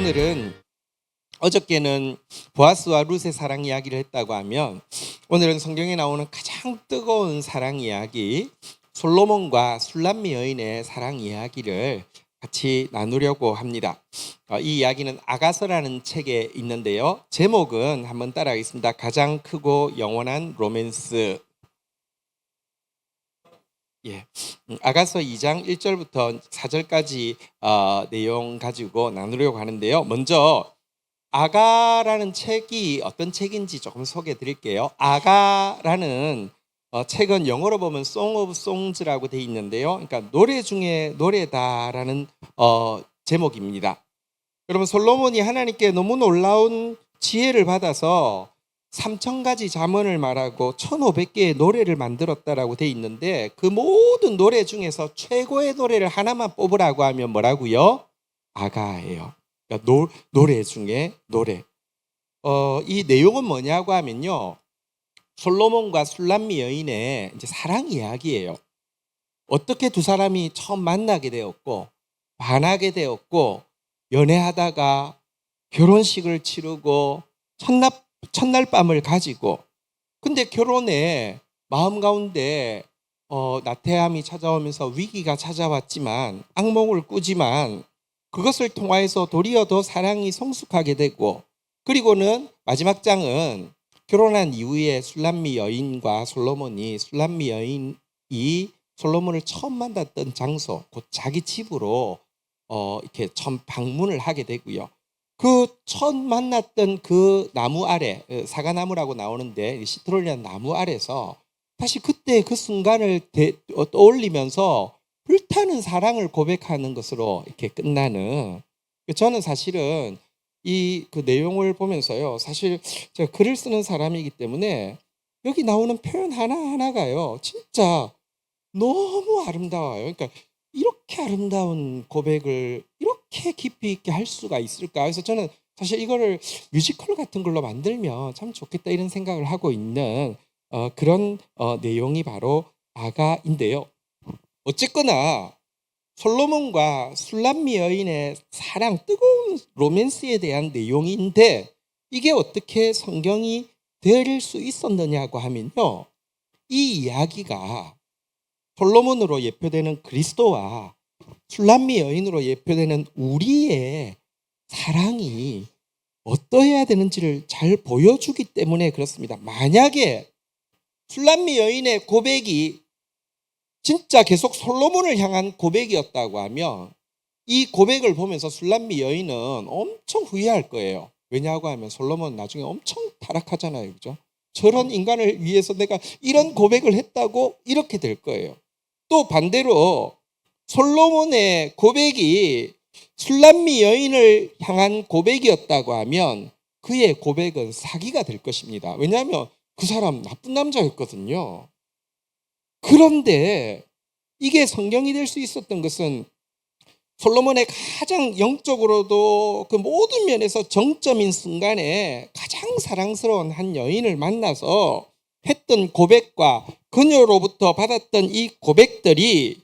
오늘은 어저께는 보아스와 룻의 사랑 이야기를 했다고 하면 오늘은 성경에 나오는 가장 뜨거운 사랑 이야기 솔로몬과 술람미 여인의 사랑 이야기를 같이 나누려고 합니다. 이 이야기는 아가서라는 책에 있는데요. 제목은 한번 따라하겠습니다. 가장 크고 영원한 로맨스. 아가서 2장 1절부터 4절까지 내용 가지고 나누려고 하는데요. 먼저 아가라는 책이 어떤 책인지 조금 소개해 드릴게요. 아가라는 책은 영어로 보면 Song of Songs라고 되어 있는데요. 그러니까 노래 중에 노래다라는 제목입니다. 여러분, 솔로몬이 하나님께 너무 놀라운 지혜를 받아서 3,000가지 잠언을 말하고 1,500개의 노래를 만들었다라고 돼 있는데 그 모든 노래 중에서 최고의 노래를 하나만 뽑으라고 하면 뭐라고요? 아가예요. 그러니까 노래 중에 노래. 이 내용은 뭐냐고 하면요, 솔로몬과 술람미 여인의 이제 사랑 이야기예요. 어떻게 두 사람이 처음 만나게 되었고 반하게 되었고 연애하다가 결혼식을 치르고 첫날 밤을 가지고, 근데 결혼에 마음 가운데 나태함이 찾아오면서 위기가 찾아왔지만 악몽을 꾸지만 그것을 통하여서 도리어 더 사랑이 성숙하게 되고, 그리고는 마지막 장은 결혼한 이후에 술람미 여인과 솔로몬이 술람미 여인이 솔로몬을 처음 만났던 장소, 곧 자기 집으로 이렇게 처음 방문을 하게 되고요. 그 처음 만났던 그 나무 아래, 사과나무라고 나오는데 시트롤이라는 나무 아래서 다시 그때 그 순간을 떠올리면서 불타는 사랑을 고백하는 것으로 이렇게 끝나는, 저는 사실은 이 그 내용을 보면서요, 사실 제가 글을 쓰는 사람이기 때문에 여기 나오는 표현 하나하나가요 진짜 너무 아름다워요. 그러니까 이렇게 아름다운 고백을 이렇게 깊이 있게 할 수가 있을까? 그래서 저는 사실 이거를 뮤지컬 같은 걸로 만들면 참 좋겠다 이런 생각을 하고 있는 그런 내용이 바로 아가인데요. 어쨌거나 솔로몬과 술람미 여인의 사랑, 뜨거운 로맨스에 대한 내용인데 이게 어떻게 성경이 될 수 있었느냐고 하면요, 이 이야기가 솔로몬으로 예표되는 그리스도와 술람미 여인으로 예표되는 우리의 사랑이 어떠해야 되는지를 잘 보여주기 때문에 그렇습니다. 만약에 술람미 여인의 고백이 진짜 계속 솔로몬을 향한 고백이었다고 하면 이 고백을 보면서 술람미 여인은 엄청 후회할 거예요. 왜냐하고 하면 솔로몬은 나중에 엄청 타락하잖아요. 그죠? 저런 인간을 위해서 내가 이런 고백을 했다고 이렇게 될 거예요. 또 반대로 솔로몬의 고백이 술람미 여인을 향한 고백이었다고 하면 그의 고백은 사기가 될 것입니다. 왜냐하면 그 사람 나쁜 남자였거든요. 그런데 이게 성경이 될 수 있었던 것은 솔로몬의 가장 영적으로도 그 모든 면에서 정점인 순간에 가장 사랑스러운 한 여인을 만나서 했던 고백과 그녀로부터 받았던 이 고백들이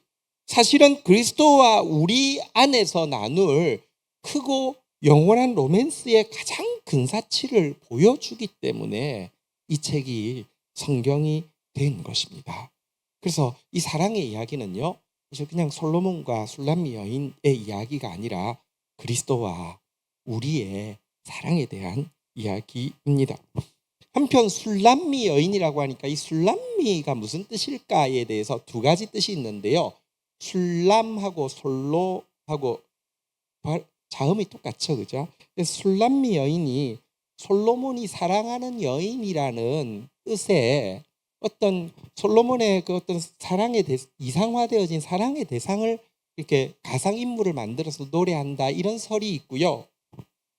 사실은 그리스도와 우리 안에서 나눌 크고 영원한 로맨스의 가장 근사치를 보여주기 때문에 이 책이 성경이 된 것입니다. 그래서 이 사랑의 이야기는요, 그냥 솔로몬과 술람미 여인의 이야기가 아니라 그리스도와 우리의 사랑에 대한 이야기입니다. 한편 술람미 여인이라고 하니까 이 술람미가 무슨 뜻일까에 대해서 두 가지 뜻이 있는데요. 술람하고 솔로하고 자음이 똑같죠, 그죠? 술람미 여인이 솔로몬이 사랑하는 여인이라는 뜻의 어떤 솔로몬의 그 어떤 이상화되어진 사랑의 대상을 이렇게 가상 인물을 만들어서 노래한다 이런 설이 있고요.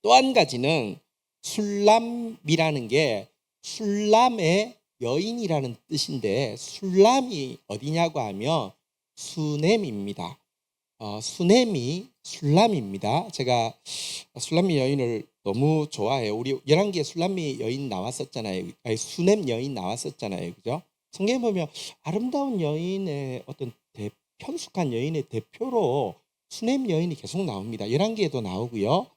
또 한 가지는 술람이라는 게 술람의 여인이라는 뜻인데 술람이 어디냐고 하면 수넴입니다. 수넴이 술람입니다. 제가 술람미 여인을 너무 좋아해요. 우리 열왕기에 술람미 여인 나왔었잖아요. 아니, 수넴 여인 나왔었잖아요. 그죠? 성경에 보면 아름다운 여인의 어떤 편숙한 여인의 대표로 수넴 여인이 계속 나옵니다. 열왕기에도 나오고요.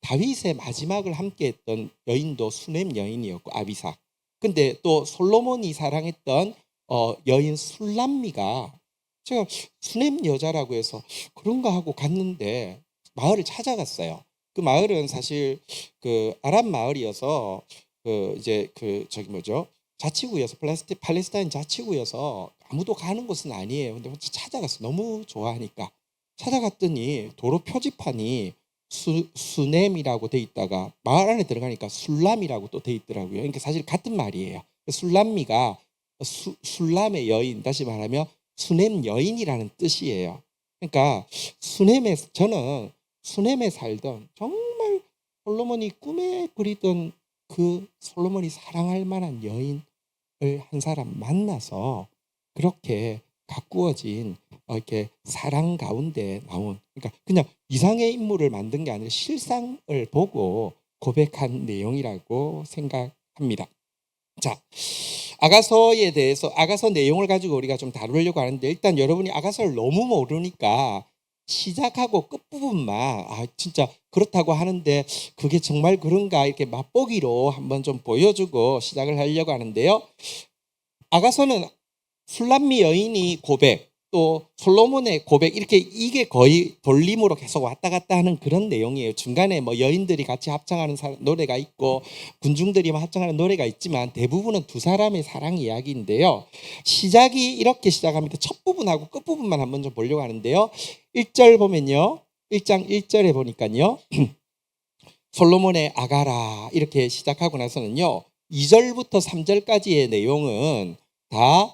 다윗의 마지막을 함께했던 여인도 수넴 여인이었고 아비삭. 근데 또 솔로몬이 사랑했던 여인 술람미가 제가 수넴 여자라고 해서 그런가 하고 갔는데 마을을 찾아갔어요. 그 마을은 사실 그 아랍 마을이어서 그 이제 그 저기 뭐죠? 자치구여서 팔레스타인 자치구여서 아무도 가는 곳은 아니에요. 근데 혼자 찾아갔어. 너무 좋아하니까 찾아갔더니 도로 표지판이 수넴이라고 돼 있다가 마을 안에 들어가니까 술람이라고 또 돼 있더라고요. 그러니까 사실 같은 말이에요. 술람미가 술람의 여인, 다시 말하면 수넴 여인이라는 뜻이에요. 그러니까 저는 수넴에 살던 정말 솔로몬이 꿈에 그리던 그 솔로몬이 사랑할 만한 여인을 한 사람 만나서 그렇게 가꾸어진 이렇게 사랑 가운데 나온, 그러니까 그냥 이상의 인물을 만든 게 아니라 실상을 보고 고백한 내용이라고 생각합니다. 자, 아가서에 대해서 아가서 내용을 가지고 우리가 좀 다루려고 하는데, 일단 여러분이 아가서를 너무 모르니까 시작하고 끝부분만 진짜 그렇다고 하는데 그게 정말 그런가 이렇게 맛보기로 한번 좀 보여주고 시작을 하려고 하는데요. 아가서는 술람미 여인이 고백, 또 솔로몬의 고백, 이렇게 이게 거의 돌림으로 계속 왔다 갔다 하는 그런 내용이에요. 중간에 뭐 여인들이 같이 합창하는 노래가 있고 군중들이 합창하는 노래가 있지만 대부분은 두 사람의 사랑 이야기인데요. 시작이 이렇게 시작합니다. 첫 부분하고 끝 부분만 한번 좀 보려고 하는데요. 1절 보면요, 1장 1절에 보니까요, 솔로몬의 아가라 이렇게 시작하고 나서는요, 2절부터 3절까지의 내용은 다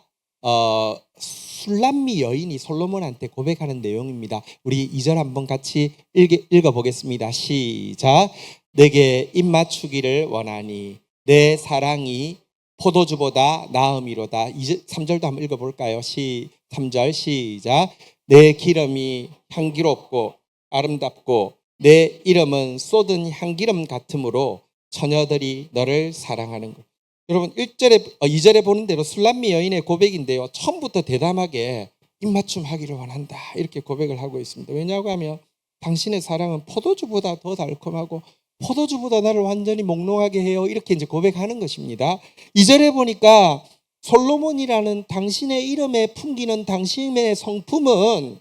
술람미 여인이 솔로몬한테 고백하는 내용입니다. 우리 2절 한번 같이 읽어보겠습니다. 시작. 내게 입맞추기를 원하니 내 사랑이 포도주보다 나음이로다. 3절도 한번 읽어볼까요? 3절 시작. 내 기름이 향기롭고 아름답고 내 이름은 쏟은 향기름 같으므로 처녀들이 너를 사랑하는 것. 여러분 2절에 보는 대로 술람미 여인의 고백인데요. 처음부터 대담하게 입맞춤 하기를 원한다 이렇게 고백을 하고 있습니다. 왜냐하고 하면 당신의 사랑은 포도주보다 더 달콤하고 포도주보다 나를 완전히 몽롱하게 해요 이렇게 이제 고백하는 것입니다. 2절에 보니까 솔로몬이라는 당신의 이름에 풍기는 당신의 성품은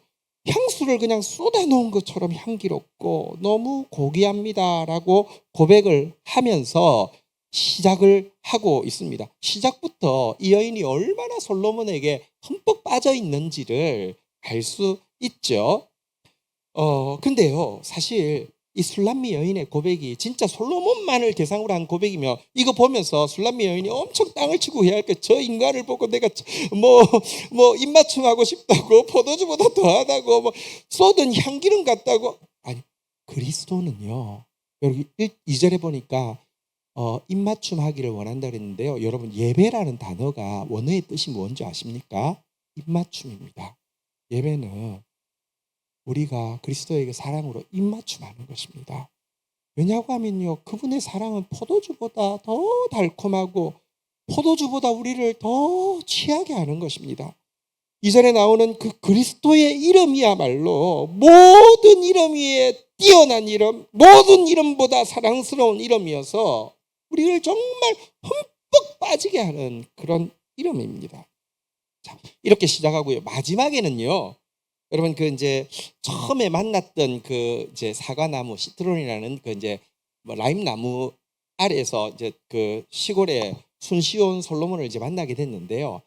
향수를 그냥 쏟아놓은 것처럼 향기롭고 너무 고귀합니다라고 고백을 하면서 시작을 하고 있습니다. 시작부터 이 여인이 얼마나 솔로몬에게 흠뻑 빠져 있는지를 알 수 있죠. 근데요, 사실 이 술람미 여인의 고백이 진짜 솔로몬만을 대상으로 한 고백이면 이거 보면서 술람미 여인이 엄청 땅을 치고 해야 할 거, 저 인간을 보고 내가 뭐 입맞춤하고 싶다고, 포도주보다 더하다고, 뭐 쏟은 향기름 같다고. 아니, 그리스도는요, 여기 2절에 보니까 입맞춤 하기를 원한다 그랬는데요. 여러분, 예배라는 단어가 원어의 뜻이 뭔지 아십니까? 입맞춤입니다. 예배는 우리가 그리스도에게 사랑으로 입맞춤하는 것입니다. 왜냐고 하면요, 그분의 사랑은 포도주보다 더 달콤하고 포도주보다 우리를 더 취하게 하는 것입니다. 이전에 나오는 그 그리스도의 이름이야말로 모든 이름 위에 뛰어난 이름, 모든 이름보다 사랑스러운 이름이어서 우리를 정말 흠뻑 빠지게 하는 그런 이름입니다. 자, 이렇게 시작하고요. 마지막에는요, 여러분 그 이제 처음에 만났던 그 이제 사과나무 시트론이라는 그 이제 뭐 라임나무 아래에서 이제 그 시골에 순시온 솔로몬을 이제 만나게 됐는데요.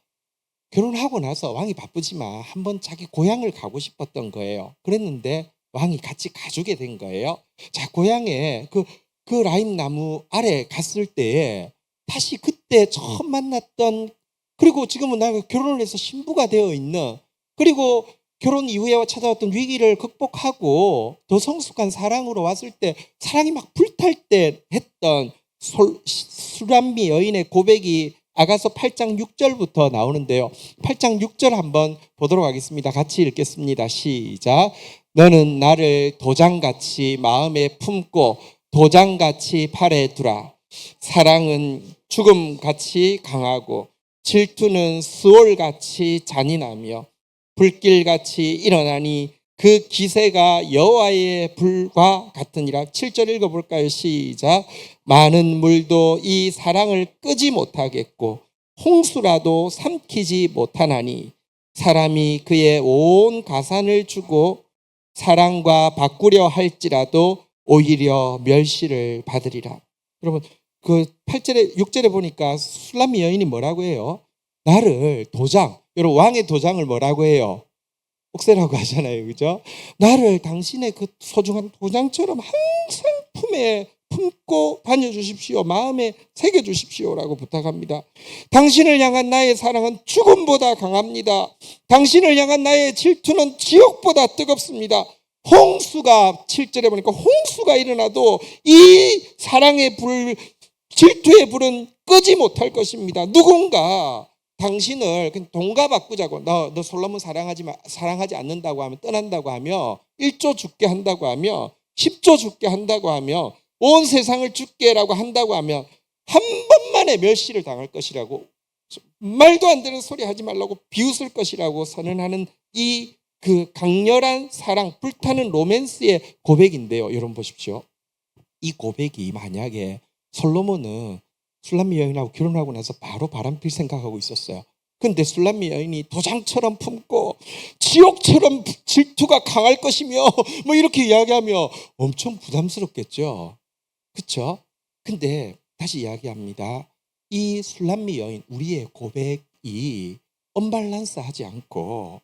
결혼하고 나서 왕이 바쁘지만 한번 자기 고향을 가고 싶었던 거예요. 그랬는데 왕이 같이 가주게 된 거예요. 자, 고향에 그 라임나무 아래 갔을 때에 다시 그때 처음 만났던, 그리고 지금은 나가 결혼을 해서 신부가 되어 있는, 그리고 결혼 이후에 찾아왔던 위기를 극복하고 더 성숙한 사랑으로 왔을 때 사랑이 막 불탈 때 했던 술람미 여인의 고백이 아가서 8장 6절부터 나오는데요. 8장 6절 한번 보도록 하겠습니다. 같이 읽겠습니다. 시작. 너는 나를 도장같이 마음에 품고 도장같이 팔에 두라. 사랑은 죽음같이 강하고 질투는 스올같이 잔인하며 불길같이 일어나니 그 기세가 여호와의 불과 같으니라. 7절 읽어볼까요? 시작. 많은 물도 이 사랑을 끄지 못하겠고 홍수라도 삼키지 못하나니 사람이 그의 온 가산을 주고 사랑과 바꾸려 할지라도 오히려 멸시를 받으리라. 여러분 그 8절에 6절에 보니까 술람미 여인이 뭐라고 해요? 나를 도장, 여러분 왕의 도장을 뭐라고 해요? 옥새라고 하잖아요. 그죠? 나를 당신의 그 소중한 도장처럼 항상 품에 품고 다녀주십시오. 마음에 새겨주십시오라고 부탁합니다. 당신을 향한 나의 사랑은 죽음보다 강합니다. 당신을 향한 나의 질투는 지옥보다 뜨겁습니다. 홍수가 7절에 보니까 홍수가 일어나도 이 사랑의 불, 질투의 불은 끄지 못할 것입니다. 누군가 당신을 돈과 바꾸자고 너 솔로몬 사랑하지 않는다고 하면 떠난다고 하며 1조 죽게 한다고 하며 10조 죽게 한다고 하며 온 세상을 죽게라고 한다고 하면 한 번만에 멸시를 당할 것이라고 말도 안 되는 소리 하지 말라고 비웃을 것이라고 선언하는 이 그 강렬한 사랑 불타는 로맨스의 고백인데요. 여러분 보십시오. 이 고백이 만약에 솔로몬은 술람미 여인하고 결혼하고 나서 바로 바람필 생각하고 있었어요. 근데 술람미 여인이 도장처럼 품고 지옥처럼 질투가 강할 것이며 뭐 이렇게 이야기하며 엄청 부담스럽겠죠. 그렇죠? 근데 다시 이야기합니다. 이 술람미 여인 우리의 고백이 언밸런스하지 않고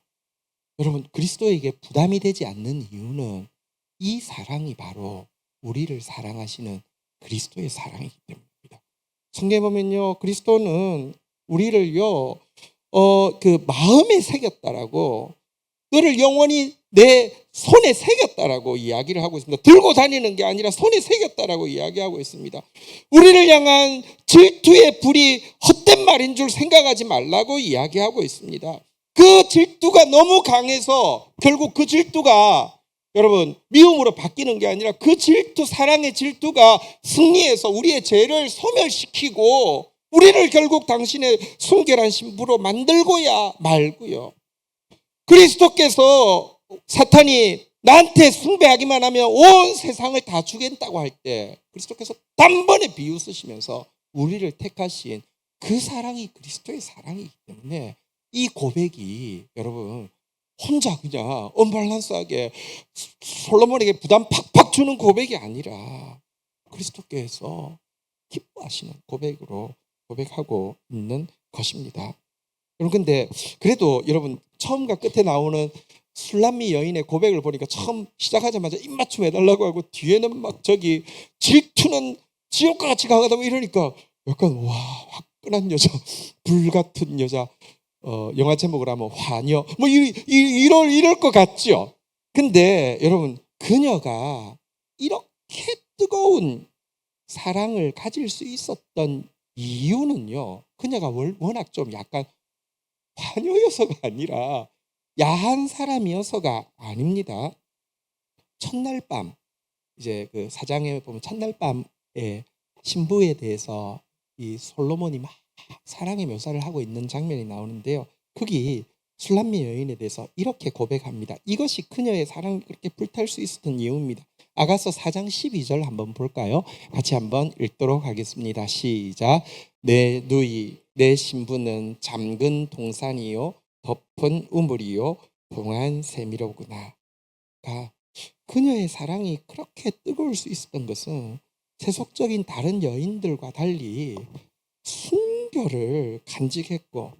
여러분 그리스도에게 부담이 되지 않는 이유는 이 사랑이 바로 우리를 사랑하시는 그리스도의 사랑이기 때문입니다. 성경에 보면요, 그리스도는 우리를요, 그 마음에 새겼다라고, 너를 영원히 내 손에 새겼다라고 이야기를 하고 있습니다. 들고 다니는 게 아니라 손에 새겼다라고 이야기하고 있습니다. 우리를 향한 질투의 불이 헛된 말인 줄 생각하지 말라고 이야기하고 있습니다. 그 질투가 너무 강해서 결국 그 질투가 여러분 미움으로 바뀌는 게 아니라 그 질투, 사랑의 질투가 승리해서 우리의 죄를 소멸시키고 우리를 결국 당신의 순결한 신부로 만들고야 말고요. 그리스도께서 사탄이 나한테 숭배하기만 하면 온 세상을 다 주겠다고 할 때 그리스도께서 단번에 비웃으시면서 우리를 택하신 그 사랑이 그리스도의 사랑이기 때문에 이 고백이 여러분 혼자 그냥 언밸런스하게 솔로몬에게 부담 팍팍 주는 고백이 아니라 그리스도께서 기뻐하시는 고백으로 고백하고 있는 것입니다. 여러분 근데 그래도 여러분 처음과 끝에 나오는 술람미 여인의 고백을 보니까 처음 시작하자마자 입맞춤 해달라고 하고 뒤에는 막 저기 질투는 지옥과 같이 강하다 뭐 이러니까 약간 와 화끈한 여자, 불같은 여자, 영화 제목을 하면 화녀 뭐 이럴 것 같죠. 근데 여러분 그녀가 이렇게 뜨거운 사랑을 가질 수 있었던 이유는요, 그녀가 워낙 좀 약간 화녀여서가 아니라 야한 사람이어서가 아닙니다. 첫날 밤 이제 그 사장에 보면 첫날 밤에 신부에 대해서 이 솔로몬이 막 사랑의 묘사를 하고 있는 장면이 나오는데요. 거기 술람미 여인에 대해서 이렇게 고백합니다. 이것이 그녀의 사랑이 그렇게 불탈 수 있었던 이유입니다. 아가서 4장 12절 한번 볼까요? 같이 한번 읽도록 하겠습니다. 시작. 내 누이 내 신부는 잠근 동산이요 덮은 우물이요 동안 세미로구나. 그녀의 사랑이 그렇게 뜨거울 수 있었던 것은 세속적인 다른 여인들과 달리 순결을 간직했고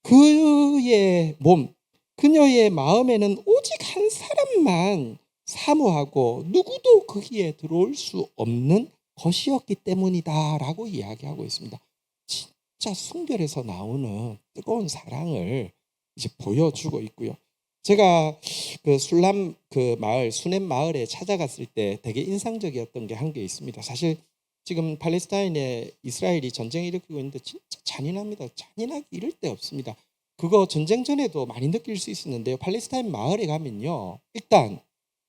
그의 몸, 그녀의 마음에는 오직 한 사람만 사모하고 누구도 거기에 들어올 수 없는 것이었기 때문이다라고 이야기하고 있습니다. 진짜 순결에서 나오는 뜨거운 사랑을 이제 보여주고 있고요. 제가 그 술람 그 마을 수넴 마을에 찾아갔을 때 되게 인상적이었던 게 한 게 있습니다. 사실 지금 팔레스타인에 이스라엘이 전쟁을 일으키고 있는데 진짜 잔인합니다. 잔인하기 이를 데 없습니다. 그거 전쟁 전에도 많이 느낄 수 있었는데요. 팔레스타인 마을에 가면요, 일단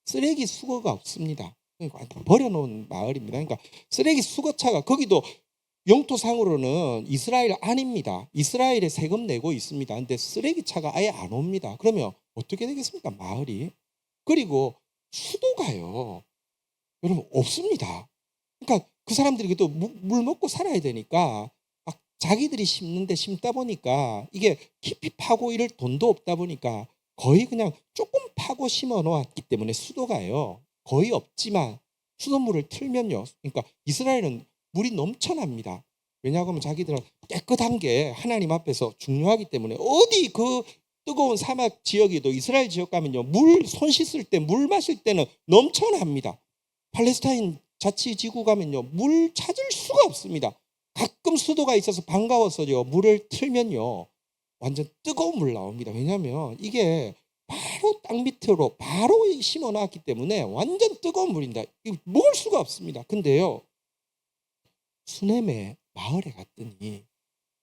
쓰레기 수거가 없습니다. 그러니까 버려놓은 마을입니다. 그러니까 쓰레기 수거차가 거기도 영토상으로는 이스라엘 안입니다. 이스라엘에 세금 내고 있습니다. 근데 쓰레기차가 아예 안 옵니다. 그러면 어떻게 되겠습니까? 마을이 그리고 수도가요. 여러분 없습니다. 그러니까 그 사람들이 또 물 먹고 살아야 되니까 막 자기들이 심는데 심다 보니까 이게 깊이 파고 이럴 돈도 없다 보니까 거의 그냥 조금 파고 심어 놓았기 때문에 수도가요. 거의 없지만 수돗물을 틀면요. 그러니까 이스라엘은 물이 넘쳐납니다. 왜냐하면 자기들은 깨끗한 게 하나님 앞에서 중요하기 때문에 어디 그 뜨거운 사막 지역에도 이스라엘 지역 가면요. 물 손 씻을 때 물 마실 때는 넘쳐납니다. 팔레스타인 자치지구 가면요. 물 찾을 수가 없습니다. 가끔 수도가 있어서 반가워서요. 물을 틀면요. 완전 뜨거운 물 나옵니다. 왜냐하면 이게 바로 땅 밑으로 바로 심어 놨기 때문에 완전 뜨거운 물입니다. 이거 먹을 수가 없습니다. 근데요. 수넴의 마을에 갔더니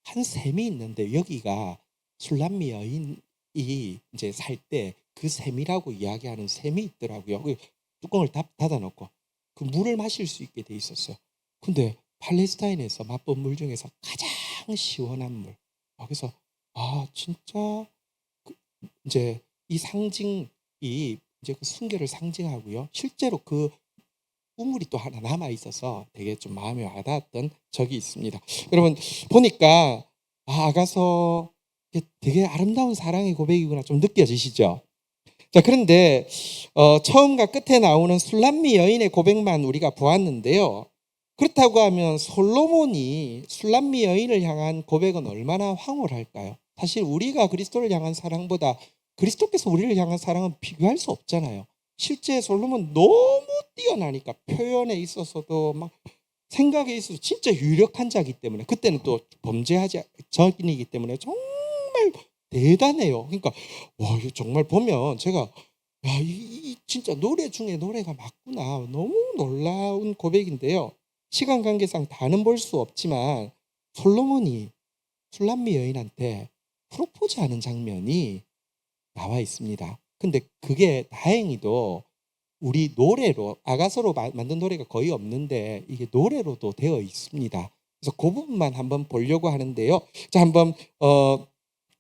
한 샘이 있는데 여기가 술람미 여인이 이제 살 때 그 샘이라고 이야기하는 샘이 있더라고요. 그 뚜껑을 닫아놓고 그 물을 마실 수 있게 돼 있었어요. 근데 팔레스타인에서 맛본 물 중에서 가장 시원한 물. 그래서 진짜 이제 이 상징이 이제 그 순결을 상징하고요. 실제로 그 우물이 또 하나 남아 있어서 되게 좀 마음에 와닿았던 적이 있습니다. 여러분 보니까 아가서 되게 아름다운 사랑의 고백이구나 좀 느껴지시죠? 자, 그런데 처음과 끝에 나오는 술람미 여인의 고백만 우리가 보았는데요. 그렇다고 하면 솔로몬이 술람미 여인을 향한 고백은 얼마나 황홀할까요? 사실 우리가 그리스도를 향한 사랑보다 그리스도께서 우리를 향한 사랑은 비교할 수 없잖아요. 실제 솔로몬 너무 뛰어나니까 표현에 있어서도 막 생각에 있어서 진짜 유력한 자이기 때문에 그때는 또 범죄하지 전이기 때문에 정말 대단해요. 그러니까 이거 정말 보면 제가 진짜 노래 중에 노래가 맞구나. 너무 놀라운 고백인데요. 시간 관계상 다는 볼 수 없지만 솔로몬이 술람미 여인한테 프로포즈하는 장면이 나와 있습니다. 근데 그게 다행히도 우리 노래로 아가서로 만든 노래가 거의 없는데 이게 노래로도 되어 있습니다. 그래서 그 부분만 한번 보려고 하는데요. 자, 한번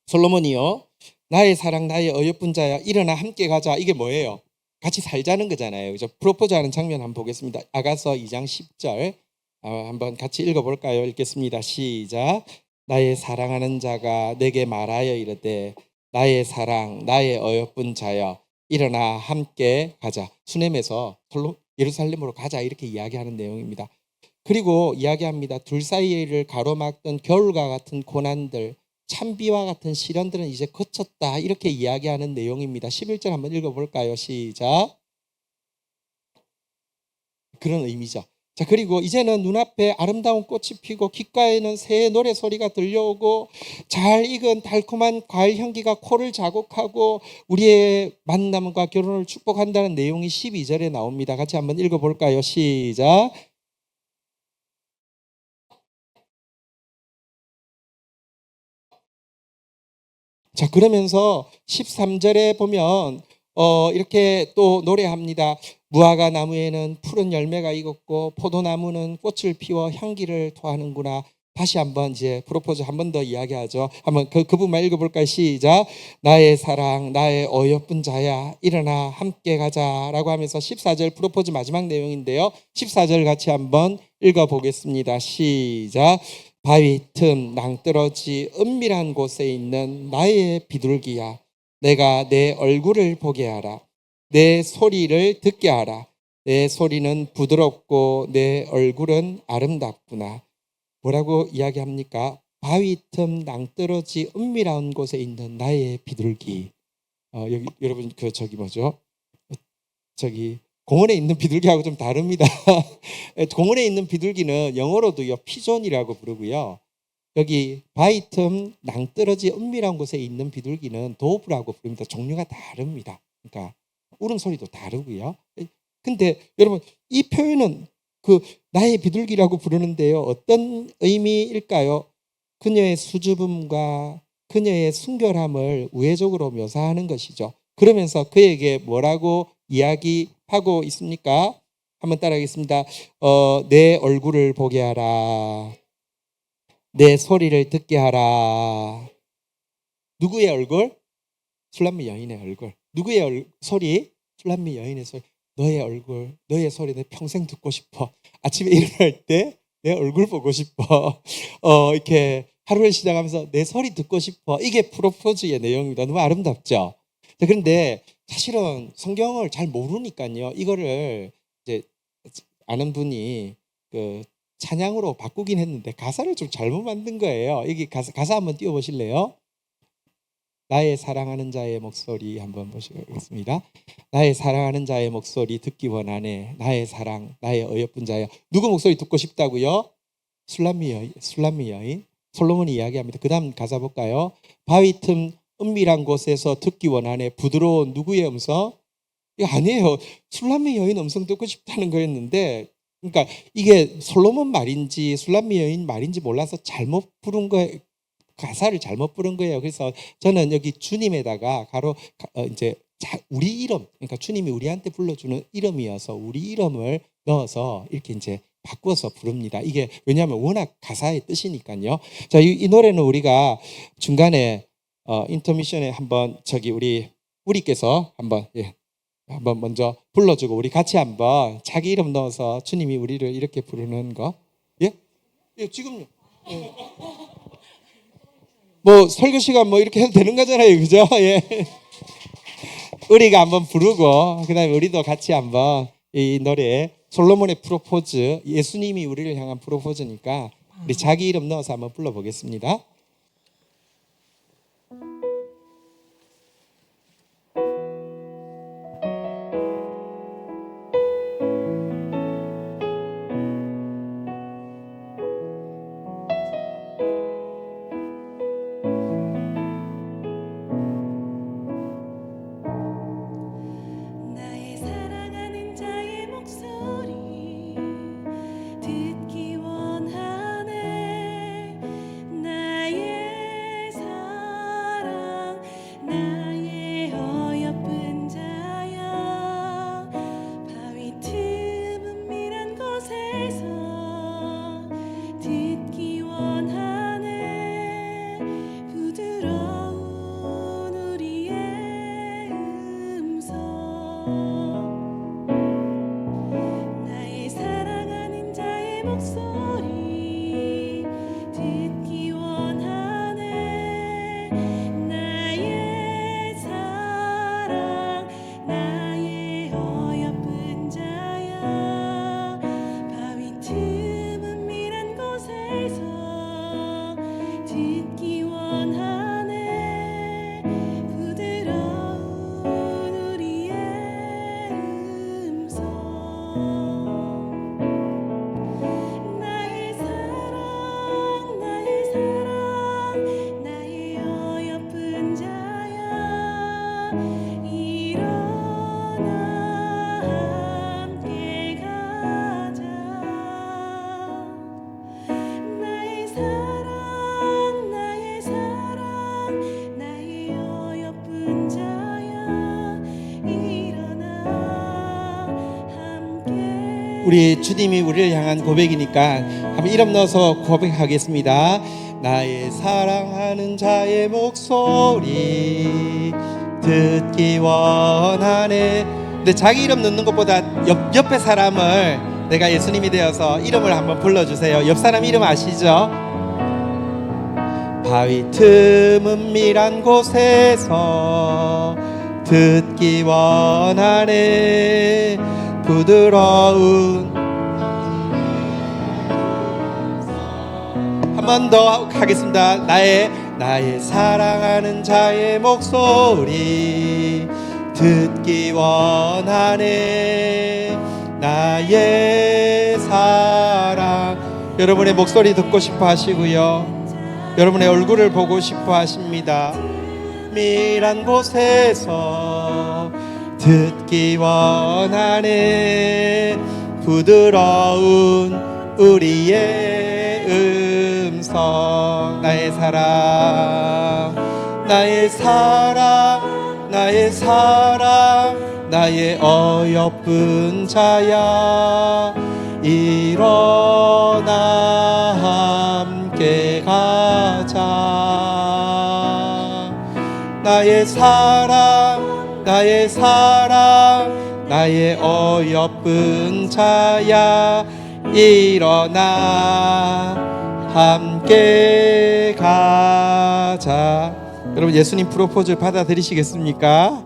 솔로몬이요. 나의 사랑 나의 어여쁜 자야 일어나 함께 가자. 이게 뭐예요? 같이 살자는 거잖아요. 그죠? 프로포즈하는 장면 한번 보겠습니다. 아가서 2장 10절 한번 같이 읽어볼까요? 읽겠습니다. 시작. 나의 사랑하는 자가 내게 말하여 이르되 나의 사랑 나의 어여쁜 자여 일어나 함께 가자. 수넴에서 예루살렘으로 가자 이렇게 이야기하는 내용입니다. 그리고 이야기합니다. 둘 사이를 가로막던 겨울과 같은 고난들 찬비와 같은 시련들은 이제 그쳤다 이렇게 이야기하는 내용입니다. 11절 한번 읽어볼까요? 시작. 그런 의미죠. 자, 그리고 이제는 눈앞에 아름다운 꽃이 피고 귓가에는 새의 노래소리가 들려오고 잘 익은 달콤한 과일 향기가 코를 자극하고 우리의 만남과 결혼을 축복한다는 내용이 12절에 나옵니다. 같이 한번 읽어볼까요? 시작. 자, 그러면서 13절에 보면 이렇게 또 노래합니다. 무화과 나무에는 푸른 열매가 익었고 포도나무는 꽃을 피워 향기를 토하는구나. 다시 한번 이제 프로포즈 한 번 더 이야기하죠. 한번 그 부분만 읽어볼까요? 시작. 나의 사랑 나의 어여쁜 자야 일어나 함께 가자라고 하면서 14절 프로포즈 마지막 내용인데요. 14절 같이 한번 읽어보겠습니다. 시작. 바위 틈 낭떠러지 은밀한 곳에 있는 나의 비둘기야 내가 내 얼굴을 보게 하라 내 소리를 듣게 하라 내 소리는 부드럽고 내 얼굴은 아름답구나. 뭐라고 이야기합니까? 바위 틈 낭떠러지 은밀한 곳에 있는 나의 비둘기. 여기 여러분 저기 뭐죠? 저기 공원에 있는 비둘기하고 좀 다릅니다. 공원에 있는 비둘기는 영어로도요 피존이라고 부르고요. 여기 바위 틈 낭떠러지 은밀한 곳에 있는 비둘기는 도브라고 부릅니다. 종류가 다릅니다. 그러니까 울음소리도 다르고요. 근데 여러분 이 표현은 그 나의 비둘기라고 부르는데요. 어떤 의미일까요? 그녀의 수줍음과 그녀의 순결함을 우회적으로 묘사하는 것이죠. 그러면서 그에게 뭐라고 이야기하고 있습니까? 한번 따라하겠습니다. 내 얼굴을 보게 하라. 내 소리를 듣게 하라. 누구의 얼굴? 술람미 여인의 얼굴. 누구의 소리? 술람미 여인의 소리, 너의 얼굴, 너의 소리 내 평생 듣고 싶어. 아침에 일어날 때 내 얼굴 보고 싶어. 이렇게 하루를 시작하면서 내 소리 듣고 싶어. 이게 프로포즈의 내용입니다. 너무 아름답죠? 그런데 사실은 성경을 잘 모르니까요. 이거를 이제 아는 분이 그 찬양으로 바꾸긴 했는데 가사를 좀 잘못 만든 거예요. 여기 가사 한번 띄워보실래요? 나의 사랑하는 자의 목소리 한번 보시겠습니다. 나의 사랑하는 자의 목소리 듣기 원하네. 나의 사랑, 나의 어여쁜 자여. 누구 목소리 듣고 싶다고요? 술람미 여인. 솔로몬이 이야기합니다. 그 다음 가사 볼까요? 바위 틈 은밀한 곳에서 듣기 원하네. 부드러운 누구의 음성? 이거 아니에요. 술람미 여인 음성 듣고 싶다는 거였는데, 그러니까 이게 솔로몬 말인지 술람미 여인 말인지 몰라서 잘못 부른 거예요. 가사를 잘못 부른 거예요. 그래서 저는 여기 주님에다가 이제 우리 이름, 그러니까 주님이 우리한테 불러주는 이름이어서 우리 이름을 넣어서 이렇게 이제 바꿔서 부릅니다. 이게 왜냐하면 워낙 가사의 뜻이니까요. 자, 이 노래는 우리가 중간에 인터미션에 한번 우리께서 한번 한번 먼저 불러주고 우리 같이 한번 자기 이름 넣어서 주님이 우리를 이렇게 부르는 거. 예? 지금요. 예. 뭐 설교 시간 뭐 이렇게 해도 되는 거잖아요, 그죠? 예. 우리가 한번 부르고 그다음에 우리도 같이 한번 이 노래 솔로몬의 프로포즈, 예수님이 우리를 향한 프로포즈니까 우리 자기 이름 넣어서 한번 불러보겠습니다. 우리 주님이 우리를 향한 고백이니까 한번 이름 넣어서 고백하겠습니다. 나의 사랑하는 자의 목소리 듣기 원하네. 근데 자기 이름 넣는 것보다 옆에 사람을, 내가 예수님이 되어서 이름을 한번 불러주세요. 옆 사람 이름 아시죠? 바위 틈 은밀한 곳에서 듣기 원하네. 부드러운, 한 번 더 하겠습니다. 나의 사랑하는 자의 목소리 듣기 원하네. 나의 사랑. 여러분의 목소리 듣고 싶어 하시고요, 여러분의 얼굴을 보고 싶어 하십니다. 미란 곳에서 듣기 원하네. 부드러운 우리의 음성. 나의 사랑, 나의 사랑, 나의 사랑, 나의 어여쁜 자야, 일어나 함께 가자. 나의 사랑, 나의 사랑 나의 어여쁜 자야 일어나 함께 가자. 여러분 예수님 프로포즈 받아들이시겠습니까?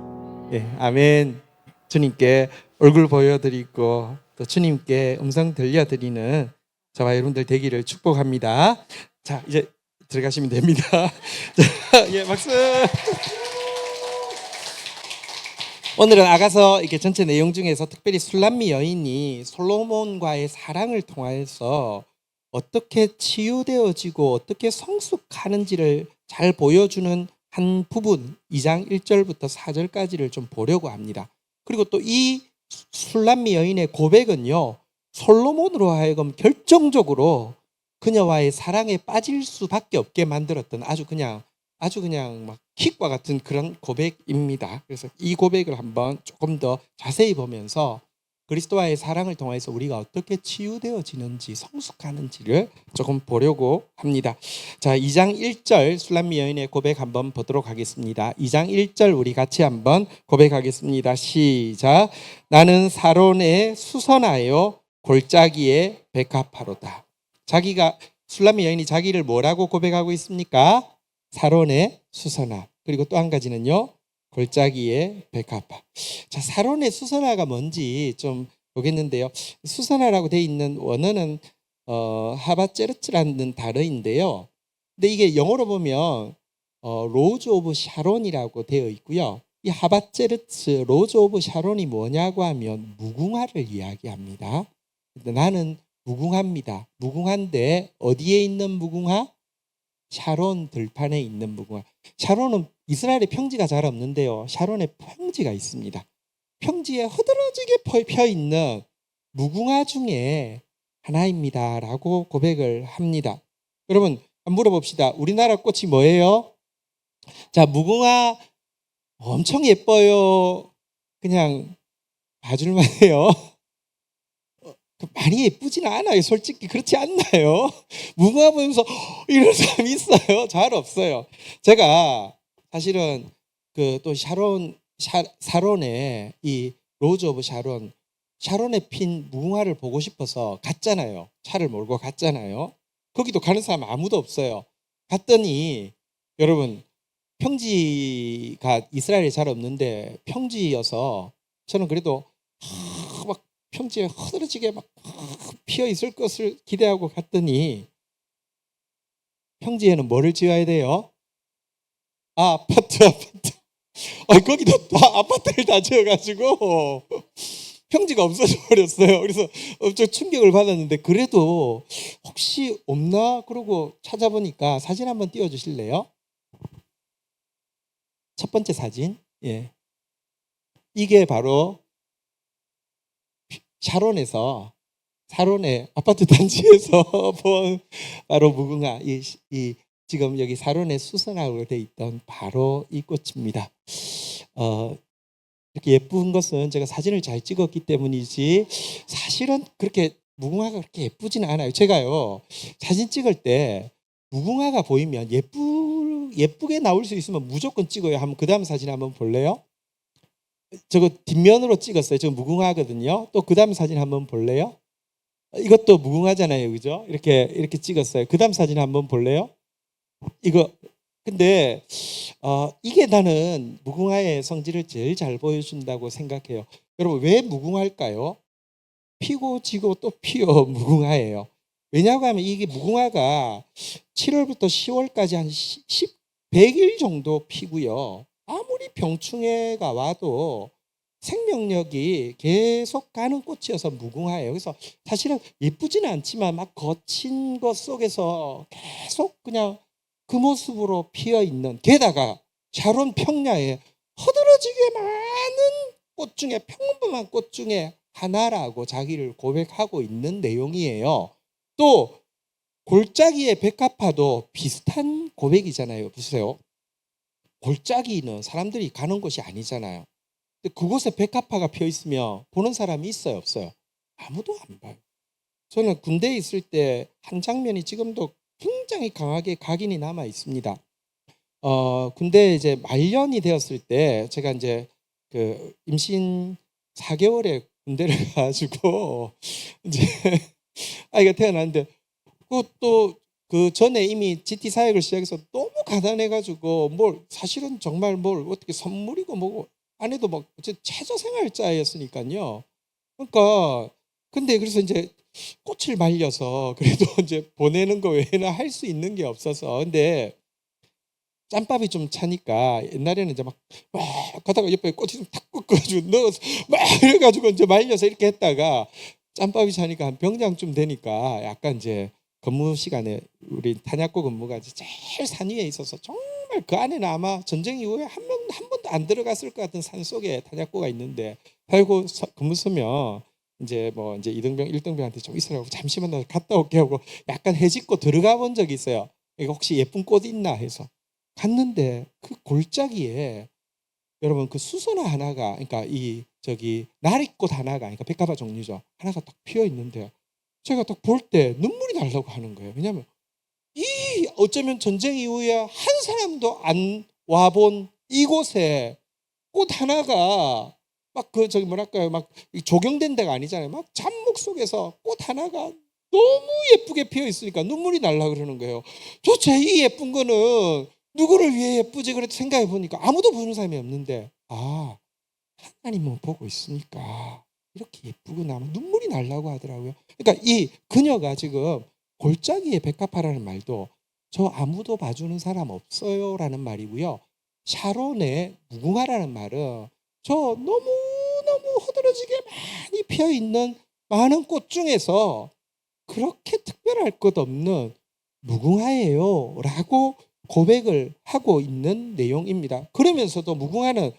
예, 아멘. 주님께 얼굴 보여드리고 또 주님께 음성 들려드리는 저와 여러분들 되기를 축복합니다. 자, 이제 들어가시면 됩니다. 자, 예, 박수. 오늘은 아가서 이렇게 전체 내용 중에서 특별히 술람미 여인이 솔로몬과의 사랑을 통해서 어떻게 치유되어지고 어떻게 성숙하는지를 잘 보여주는 한 부분 2장 1절부터 4절까지를 좀 보려고 합니다. 그리고 또 이 술람미 여인의 고백은요, 솔로몬으로 하여금 결정적으로 그녀와의 사랑에 빠질 수밖에 없게 만들었던 아주 그냥 막 킥과 같은 그런 고백입니다. 그래서 이 고백을 한번 조금 더 자세히 보면서 그리스도와의 사랑을 통해서 우리가 어떻게 치유되어지는지 성숙하는지를 조금 보려고 합니다. 자, 2장 1절 술람미 여인의 고백 한번 보도록 하겠습니다. 2장 1절 우리 같이 한번 고백하겠습니다. 시작. 나는 사론에 수선하여 골짜기에 백합화로다. 자기가 술람미 여인이 자기를 뭐라고 고백하고 있습니까? 사론의 수선화. 그리고 또 한 가지는요, 골짜기의 백합화. 자, 사론의 수선화가 뭔지 좀 보겠는데요. 수선화라고 되어 있는 원어는 하바제르츠라는 단어인데요. 근데 이게 영어로 보면 로즈 오브 샤론이라고 되어 있고요. 이 하바제르츠 로즈 오브 샤론이 뭐냐고 하면 무궁화를 이야기합니다. 나는 무궁화입니다. 무궁화인데 어디에 있는 무궁화? 샤론 들판에 있는 무궁화. 샤론은 이스라엘에 평지가 잘 없는데요, 샤론에 평지가 있습니다. 평지에 흐드러지게 펴 있는 무궁화 중에 하나입니다 라고 고백을 합니다. 여러분 한번 물어봅시다. 우리나라 꽃이 뭐예요? 자, 무궁화 엄청 예뻐요, 그냥 봐줄만 해요? 많이 예쁘지는 않아요. 솔직히 그렇지 않나요? 무궁화 보면서 이런 사람이 있어요? 잘 없어요. 제가 사실은 그 또 사론에 이 로즈 오브 샤론에 핀 무궁화를 보고 싶어서 갔잖아요. 차를 몰고 갔잖아요. 거기도 가는 사람 아무도 없어요. 갔더니 여러분 평지가 이스라엘에 잘 없는데 평지여서 저는 그래도 막 평지에 흐드러지게 막 피어 있을 것을 기대하고 갔더니 평지에는 뭐를 지어야 돼요? 아파트. 거기도 다 아파트를 다 지어가지고 평지가 없어져 버렸어요. 그래서 엄청 충격을 받았는데 그래도 혹시 없나 그러고 찾아보니까 사진 한번 띄워주실래요? 첫 번째 사진. 예, 이게 바로 사론의 아파트 단지에서 본 바로 무궁화, 이 지금 여기 사론의 수선화로 돼 있던 바로 이 꽃입니다. 이렇게 예쁜 것은 제가 사진을 잘 찍었기 때문이지 사실은 그렇게 무궁화가 그렇게 예쁘지는 않아요. 제가요 사진 찍을 때 무궁화가 보이면 예쁘게 나올 수 있으면 무조건 찍어요. 한번 그 다음 사진 한번 볼래요? 저거 뒷면으로 찍었어요. 저 무궁화거든요. 또 그 다음 사진 한번 볼래요? 이것도 무궁화잖아요, 그죠? 이렇게 찍었어요. 그 다음 사진 한번 볼래요? 이거 근데 이게 나는 무궁화의 성질을 제일 잘 보여준다고 생각해요. 여러분 왜 무궁화일까요? 피고 지고 또 피어 무궁화예요. 왜냐고 하면 이게 무궁화가 7월부터 10월까지 한 100일 정도 피고요. 아무리 병충해가 와도 생명력이 계속 가는 꽃이어서 무궁화예요. 그래서 사실은 예쁘지는 않지만 막 거친 것 속에서 계속 그냥 그 모습으로 피어 있는, 게다가 샤론 평야에 허드러지게 많은 꽃 중에 평범한 꽃 중에 하나라고 자기를 고백하고 있는 내용이에요. 또 골짜기의 백합화도 비슷한 고백이잖아요. 보세요. 골짜기는 사람들이 가는 곳이 아니잖아요. 근데 그곳에 백합화가 펴 있으면 보는 사람이 있어요, 없어요? 아무도 안 봐요. 저는 군대에 있을 때 한 장면이 지금도 굉장히 강하게 각인이 남아 있습니다. 군대에 이제 말년이 되었을 때 제가 이제 그 임신 4개월에 군대를 가가지고 이제 아이가 태어났는데 그것도 그 전에 이미 GT 사역을 시작해서 너무 가난해가지고 뭘 사실은 정말 뭘 어떻게 선물이고 뭐고 아내도 막 어쨌든 최저생활자였으니까요. 그러니까 근데 그래서 이제 꽃을 말려서 그래도 이제 보내는 거 외에는 할 수 있는 게 없어서 근데 짬밥이 좀 차니까 옛날에는 이제 막 가다가 옆에 꽃이 좀 탁 꺾어가지고 넣어서 막 이래가지고 이제 말려서 이렇게 했다가 짬밥이 차니까 한 병장쯤 되니까 약간 이제 근무 시간에 우리 탄약고 근무가 이제 제일 산 위에 있어서 정말 그 안에는 아마 전쟁 이후에 한 번도 안 들어갔을 것 같은 산 속에 탄약고가 있는데 살고 근무 서면 이제 뭐 이제 이등병 1등병한테 좀 있으라고 잠시만 나 갔다 올게 하고 약간 해집고 들어가 본 적이 있어요. 이거 혹시 예쁜 꽃 있나 해서 갔는데 그 골짜기에 여러분 그 수선화 하나가 그러니까 이 저기 나리꽃 하나가 그러니까 백합화 종류죠. 하나가 딱 피어 있는데 제가 딱 볼 때 눈물이 나려고 하는 거예요. 왜냐하면 이 어쩌면 전쟁 이후에 한 사람도 안 와본 이곳에 꽃 하나가 막 그 저기 뭐랄까요 막 조경된 데가 아니잖아요. 막 잡목 속에서 꽃 하나가 너무 예쁘게 피어 있으니까 눈물이 날라 그러는 거예요. 도대체 이 예쁜 거는 누구를 위해 예쁘지? 그래 생각해 보니까 아무도 보는 사람이 없는데 하나님은 보고 있으니까 이렇게 예쁘구나 눈물이 날라고 하더라고요. 그러니까 이 그녀가 지금 골짜기에 백합화라는 말도 저 아무도 봐주는 사람 없어요라는 말이고요. 샤론의 무궁화라는 말은 저 너무너무 허드러지게 많이 피어있는 많은 꽃 중에서 그렇게 특별할 것 없는 무궁화예요 라고 고백을 하고 있는 내용입니다. 그러면서도 무궁화는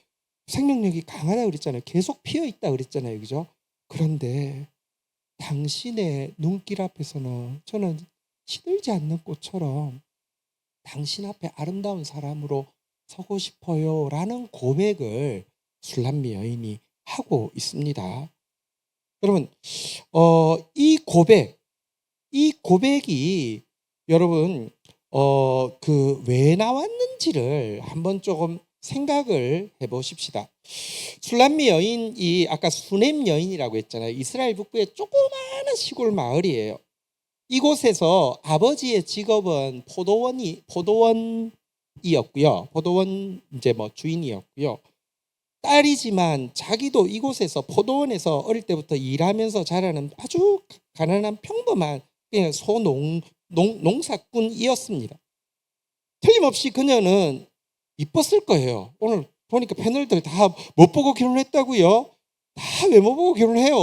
생명력이 강하다 그랬잖아요. 계속 피어있다 그랬잖아요. 그죠? 그런데 당신의 눈길 앞에서는 저는 시들지 않는 꽃처럼 당신 앞에 아름다운 사람으로 서고 싶어요 라는 고백을 술람미 여인이 하고 있습니다. 여러분 이 고백이 여러분 그 왜 나왔는지를 한번 조금 생각을 해보십시다. 술람미 여인이 아까 수넴 여인이라고 했잖아요. 이스라엘 북부의 조그마한 시골 마을이에요. 이곳에서 아버지의 직업은 포도원이었고요. 포도원 이제 뭐 주인이었고요. 딸이지만 자기도 이곳에서 포도원에서 어릴 때부터 일하면서 자라는 아주 가난한 평범한 그냥 농사꾼이었습니다. 틀림없이 그녀는 이뻤을 거예요. 오늘 보니까 패널들 다 못 보고 결혼했다고요? 다 외모 보고 결혼해요.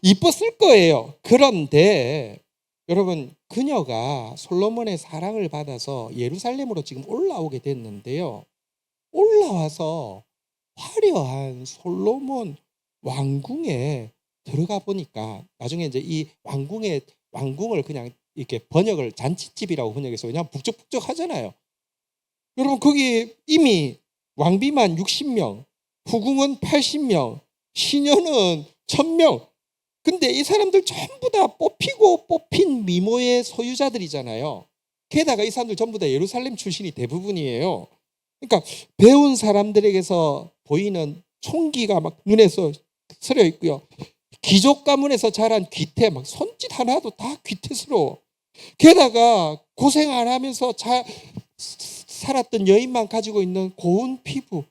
이뻤을 거예요. 그런데 여러분 그녀가 솔로몬의 사랑을 받아서 예루살렘으로 지금 올라오게 됐는데요. 올라와서 화려한 솔로몬 왕궁에 들어가 보니까 나중에 이제 이 왕궁을 그냥 이렇게 번역을 잔치집이라고 번역해서 그냥 북적북적 하잖아요. 여러분 거기 이미 왕비만 60명, 후궁은 80명, 시녀는 1000명. 근데 이 사람들 전부 다 뽑히고 뽑힌 미모의 소유자들이잖아요. 게다가 이 사람들 전부 다 예루살렘 출신이 대부분이에요. 그러니까 배운 사람들에게서 보이는 총기가 막 눈에서 서려 있고요. 귀족 가문에서 자란 귀태 막 손짓 하나도 다 귀태스러워. 게다가 고생 안 하면서 살았던 여인만 가지고 있는 고운 피부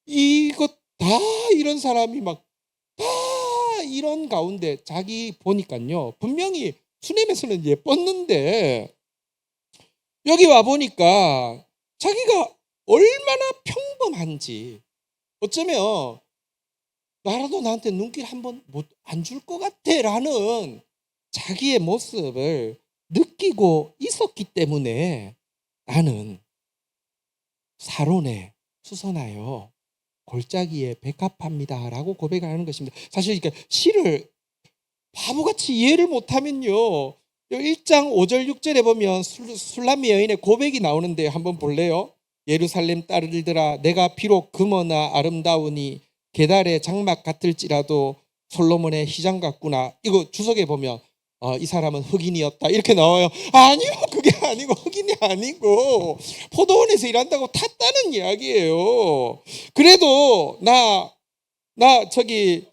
이것 다 이런 사람이 막 다 이런 가운데 자기 보니까요 분명히 수넴에서는 예뻤는데 여기 와 보니까 자기가 얼마나 평범한지 어쩌면 나라도 나한테 눈길 한번 안 줄 것 같아 라는 자기의 모습을 느끼고 있었기 때문에 나는 사론에 수선하여 골짜기에 백합합니다 라고 고백을 하는 것입니다. 사실 이렇게 시를 바보같이 이해를 못하면요 1장 5절 6절에 보면 술람미 여인의 고백이 나오는데 한번 볼래요? 예루살렘 딸들아 내가 비록 금어나 아름다우니 게달의 장막 같을지라도 솔로몬의 희장 같구나. 이거 주석에 보면 이 사람은 흑인이었다 이렇게 나와요. 아니요, 그게 아니고 흑인이 아니고 포도원에서 일한다고 탔다는 이야기예요. 그래도 나 저기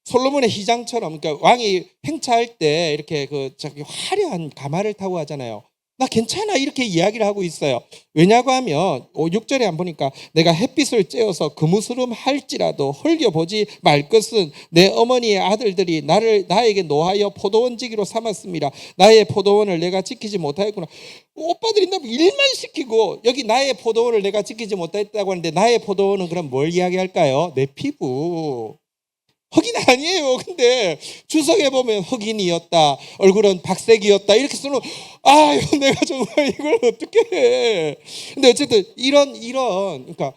솔로몬의 휘장처럼, 그러니까 왕이 행차할 때 이렇게 그 저기 화려한 가마를 타고 하잖아요. 나 괜찮아 이렇게 이야기를 하고 있어요. 왜냐고 하면 6절에 안 보니까 내가 햇빛을 쬐어서 그무스름 할지라도 헐겨보지 말 것은 내 어머니의 아들들이 나에게 노하여 포도원지기로 삼았습니다. 나의 포도원을 내가 지키지 못하였구나. 오빠들이 나 일만 시키고 여기 나의 포도원을 내가 지키지 못했다고 하는데 나의 포도원은 그럼 뭘 이야기할까요? 내 피부. 흑인 아니에요. 근데 주석에 보면 흑인이었다, 얼굴은 박색이었다 이렇게 쓰는, 아유 내가 정말 이걸 어떻게 해. 근데 어쨌든 이런 그러니까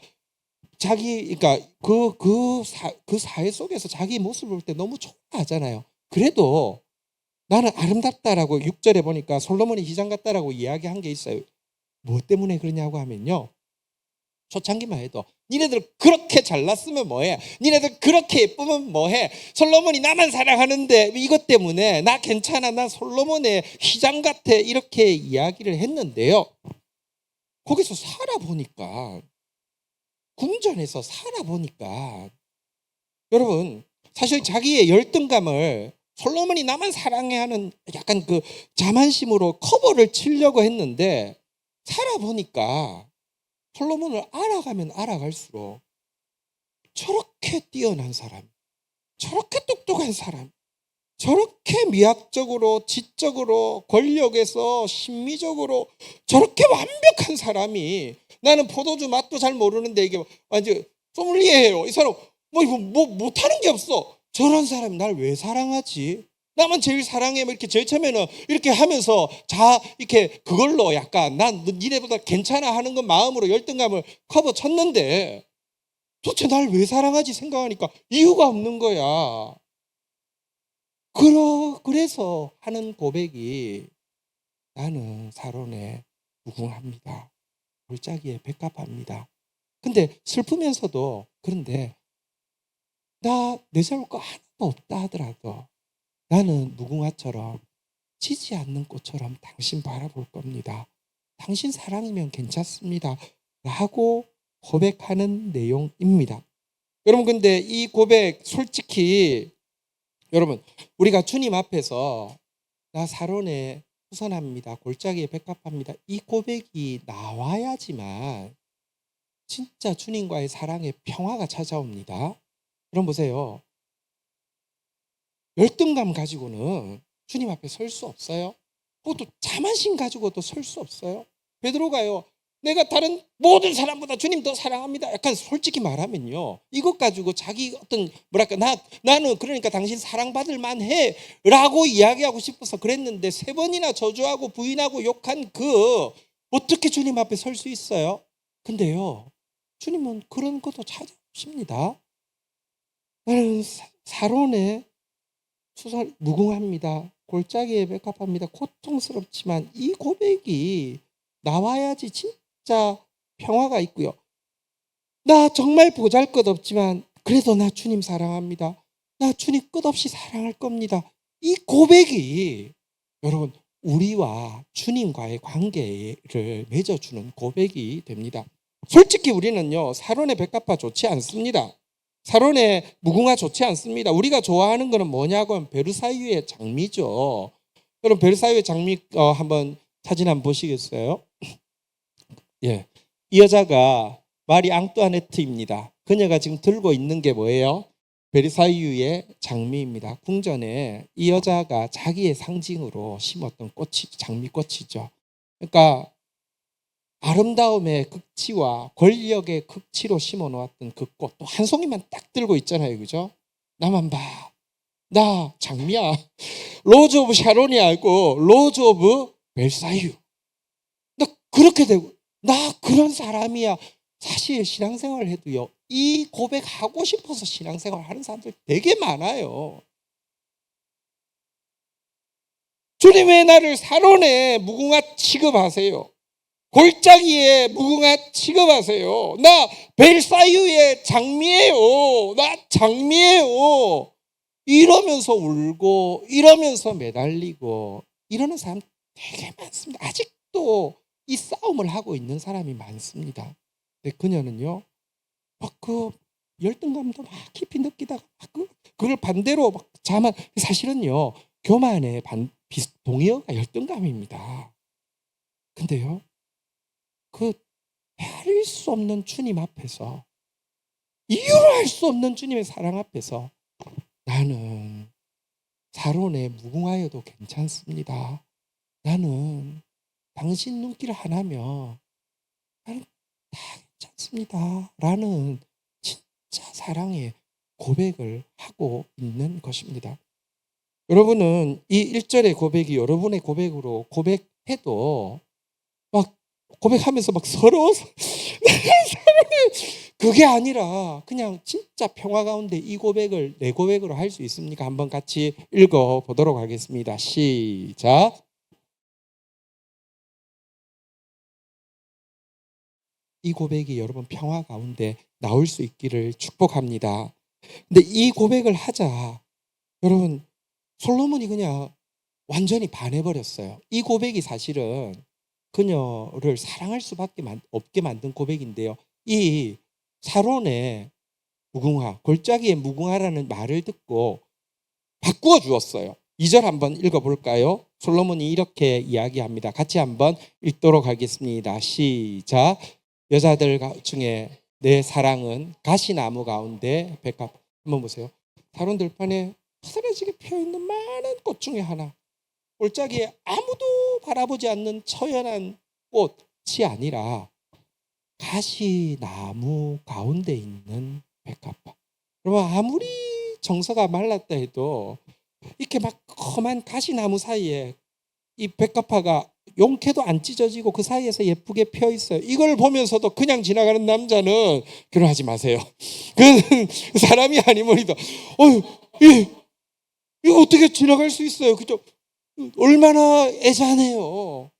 그러니까 그 사회 속에서 자기 모습을 볼 때 너무 좋아하잖아요. 그래도 나는 아름답다라고 6절에 보니까 솔로몬이 휘장 같다라고 이야기한 게 있어요. 뭐 때문에 그러냐고 하면요, 초창기만 해도 니네들 그렇게 잘났으면 뭐해, 니네들 그렇게 예쁘면 뭐해, 솔로몬이 나만 사랑하는데 이것 때문에 나 괜찮아, 나 솔로몬의 휘장 같아 이렇게 이야기를 했는데요, 거기서 살아보니까, 궁전에서 살아보니까 여러분 사실 자기의 열등감을 솔로몬이 나만 사랑해 하는 약간 그 자만심으로 커버를 치려고 했는데, 살아보니까 솔로몬을 알아가면 알아갈수록 저렇게 뛰어난 사람, 저렇게 똑똑한 사람, 저렇게 미학적으로 지적으로 권력에서 심미적으로 저렇게 완벽한 사람이, 나는 포도주 맛도 잘 모르는데 이게 완전 소믈리에예요. 이 사람 뭐 못하는 게 없어. 저런 사람이 날 왜 사랑하지? 나만 제일 사랑해. 뭐 이렇게 제일 처음에는 이렇게 하면서 이렇게 그걸로 약간 난 니네보다 괜찮아 하는 건 마음으로 열등감을 커버 쳤는데, 도대체 날 왜 사랑하지 생각하니까 이유가 없는 거야. 그래서 하는 고백이, 나는 사론에 무궁합니다. 골짜기에 백합합니다. 근데 슬프면서도, 그런데 나 내세울 거 하나도 없다 하더라도 나는 무궁화처럼 지지 않는 꽃처럼 당신 바라볼 겁니다. 당신 사랑이면 괜찮습니다. 라고 고백하는 내용입니다. 여러분 근데 이 고백 솔직히, 여러분 우리가 주님 앞에서 나 사론에 후선합니다, 골짜기에 백합합니다, 이 고백이 나와야지만 진짜 주님과의 사랑의 평화가 찾아옵니다. 그럼 보세요, 열등감 가지고는 주님 앞에 설 수 없어요. 그것도 자만심 가지고도 설 수 없어요. 베드로가요, 내가 다른 모든 사람보다 주님 더 사랑합니다, 약간 솔직히 말하면요, 이것 가지고 자기 어떤 뭐랄까 나는 그러니까 당신 사랑받을 만해 라고 이야기하고 싶어서 그랬는데 3번이나 저주하고 부인하고 욕한 어떻게 주님 앞에 설 수 있어요? 근데요, 주님은 그런 것도 찾아오십니다. 나는 사론에 무궁합니다, 골짜기에 백합합니다, 고통스럽지만 이 고백이 나와야지 진짜 평화가 있고요. 나 정말 보잘것없지만 그래도 나 주님 사랑합니다, 나 주님 끝없이 사랑할 겁니다, 이 고백이 여러분 우리와 주님과의 관계를 맺어주는 고백이 됩니다. 솔직히 우리는요, 사론의 백합화 좋지 않습니다. 사론의 무궁화 좋지 않습니다. 우리가 좋아하는 거는 뭐냐고 하면 베르사유의 장미죠. 여러분 베르사유의 장미 한번 사진 한번 보시겠어요? 예, 이 여자가 마리 앙뚜아네트입니다. 그녀가 지금 들고 있는 게 뭐예요? 베르사유의 장미입니다. 궁전에 이 여자가 자기의 상징으로 심었던 꽃이 장미꽃이죠. 그러니까 아름다움의 극치와 권력의 극치로 심어 놓았던 그 꽃, 또 한 송이만 딱 들고 있잖아요, 그죠? 나만 봐, 나 장미야, 로즈 오브 샤론이 알고 로즈 오브 벨사유, 나 그렇게 되고, 나 그런 사람이야. 사실 신앙생활을 해도요, 이 고백하고 싶어서 신앙생활 하는 사람들 되게 많아요. 주님 왜 나를 사론에 무궁화 취급하세요? 골짜기에 무궁화 취급하세요? 나 벨사유의 장미예요. 나 장미예요. 이러면서 울고 이러면서 매달리고 이러는 사람 되게 많습니다. 아직도 이 싸움을 하고 있는 사람이 많습니다. 근데 그녀는요, 그 열등감도 막 깊이 느끼다가 그걸 반대로 막 자만, 사실은요, 교만의 동의어가 열등감입니다. 근데요, 그 헤아릴 수 없는 주님 앞에서, 이유를 알 수 없는 주님의 사랑 앞에서 나는 사론에 무궁하여도 괜찮습니다. 나는 당신 눈길 하나면 나는 다 괜찮습니다. 라는 진짜 사랑의 고백을 하고 있는 것입니다. 여러분은 이 1절의 고백이 여러분의 고백으로 고백해도 막 고백하면서 막 서러워서 그게 아니라 그냥 진짜 평화 가운데 이 고백을 내 고백으로 할 수 있습니까? 한번 같이 읽어보도록 하겠습니다. 시작. 이 고백이 여러분 평화 가운데 나올 수 있기를 축복합니다. 근데 이 고백을 하자 여러분 솔로몬이 그냥 완전히 반해버렸어요. 이 고백이 사실은 그녀를 사랑할 수밖에 없게 만든 고백인데요. 이 사론의 무궁화, 골짜기의 무궁화라는 말을 듣고 바꾸어 주었어요. 2절 한번 읽어볼까요? 솔로몬이 이렇게 이야기합니다. 같이 한번 읽도록 하겠습니다. 시작. 여자들 중에 내 사랑은 가시나무 가운데 백합. 한번 보세요. 사론 들판에 푸드러지게 피어있는 많은 꽃 중에 하나. 골짜기에 아무도 바라보지 않는 처연한 꽃이 아니라 가시나무 가운데 있는 백합화. 여러분 아무리 정서가 말랐다 해도 이렇게 막 험한 가시나무 사이에 이 백합화가 용케도 안 찢어지고 그 사이에서 예쁘게 펴 있어요. 이걸 보면서도 그냥 지나가는 남자는 결혼하지 마세요. 그는 사람이 아니므리다. 이거 어떻게 지나갈 수 있어요? 그죠? 얼마나 애잔해요.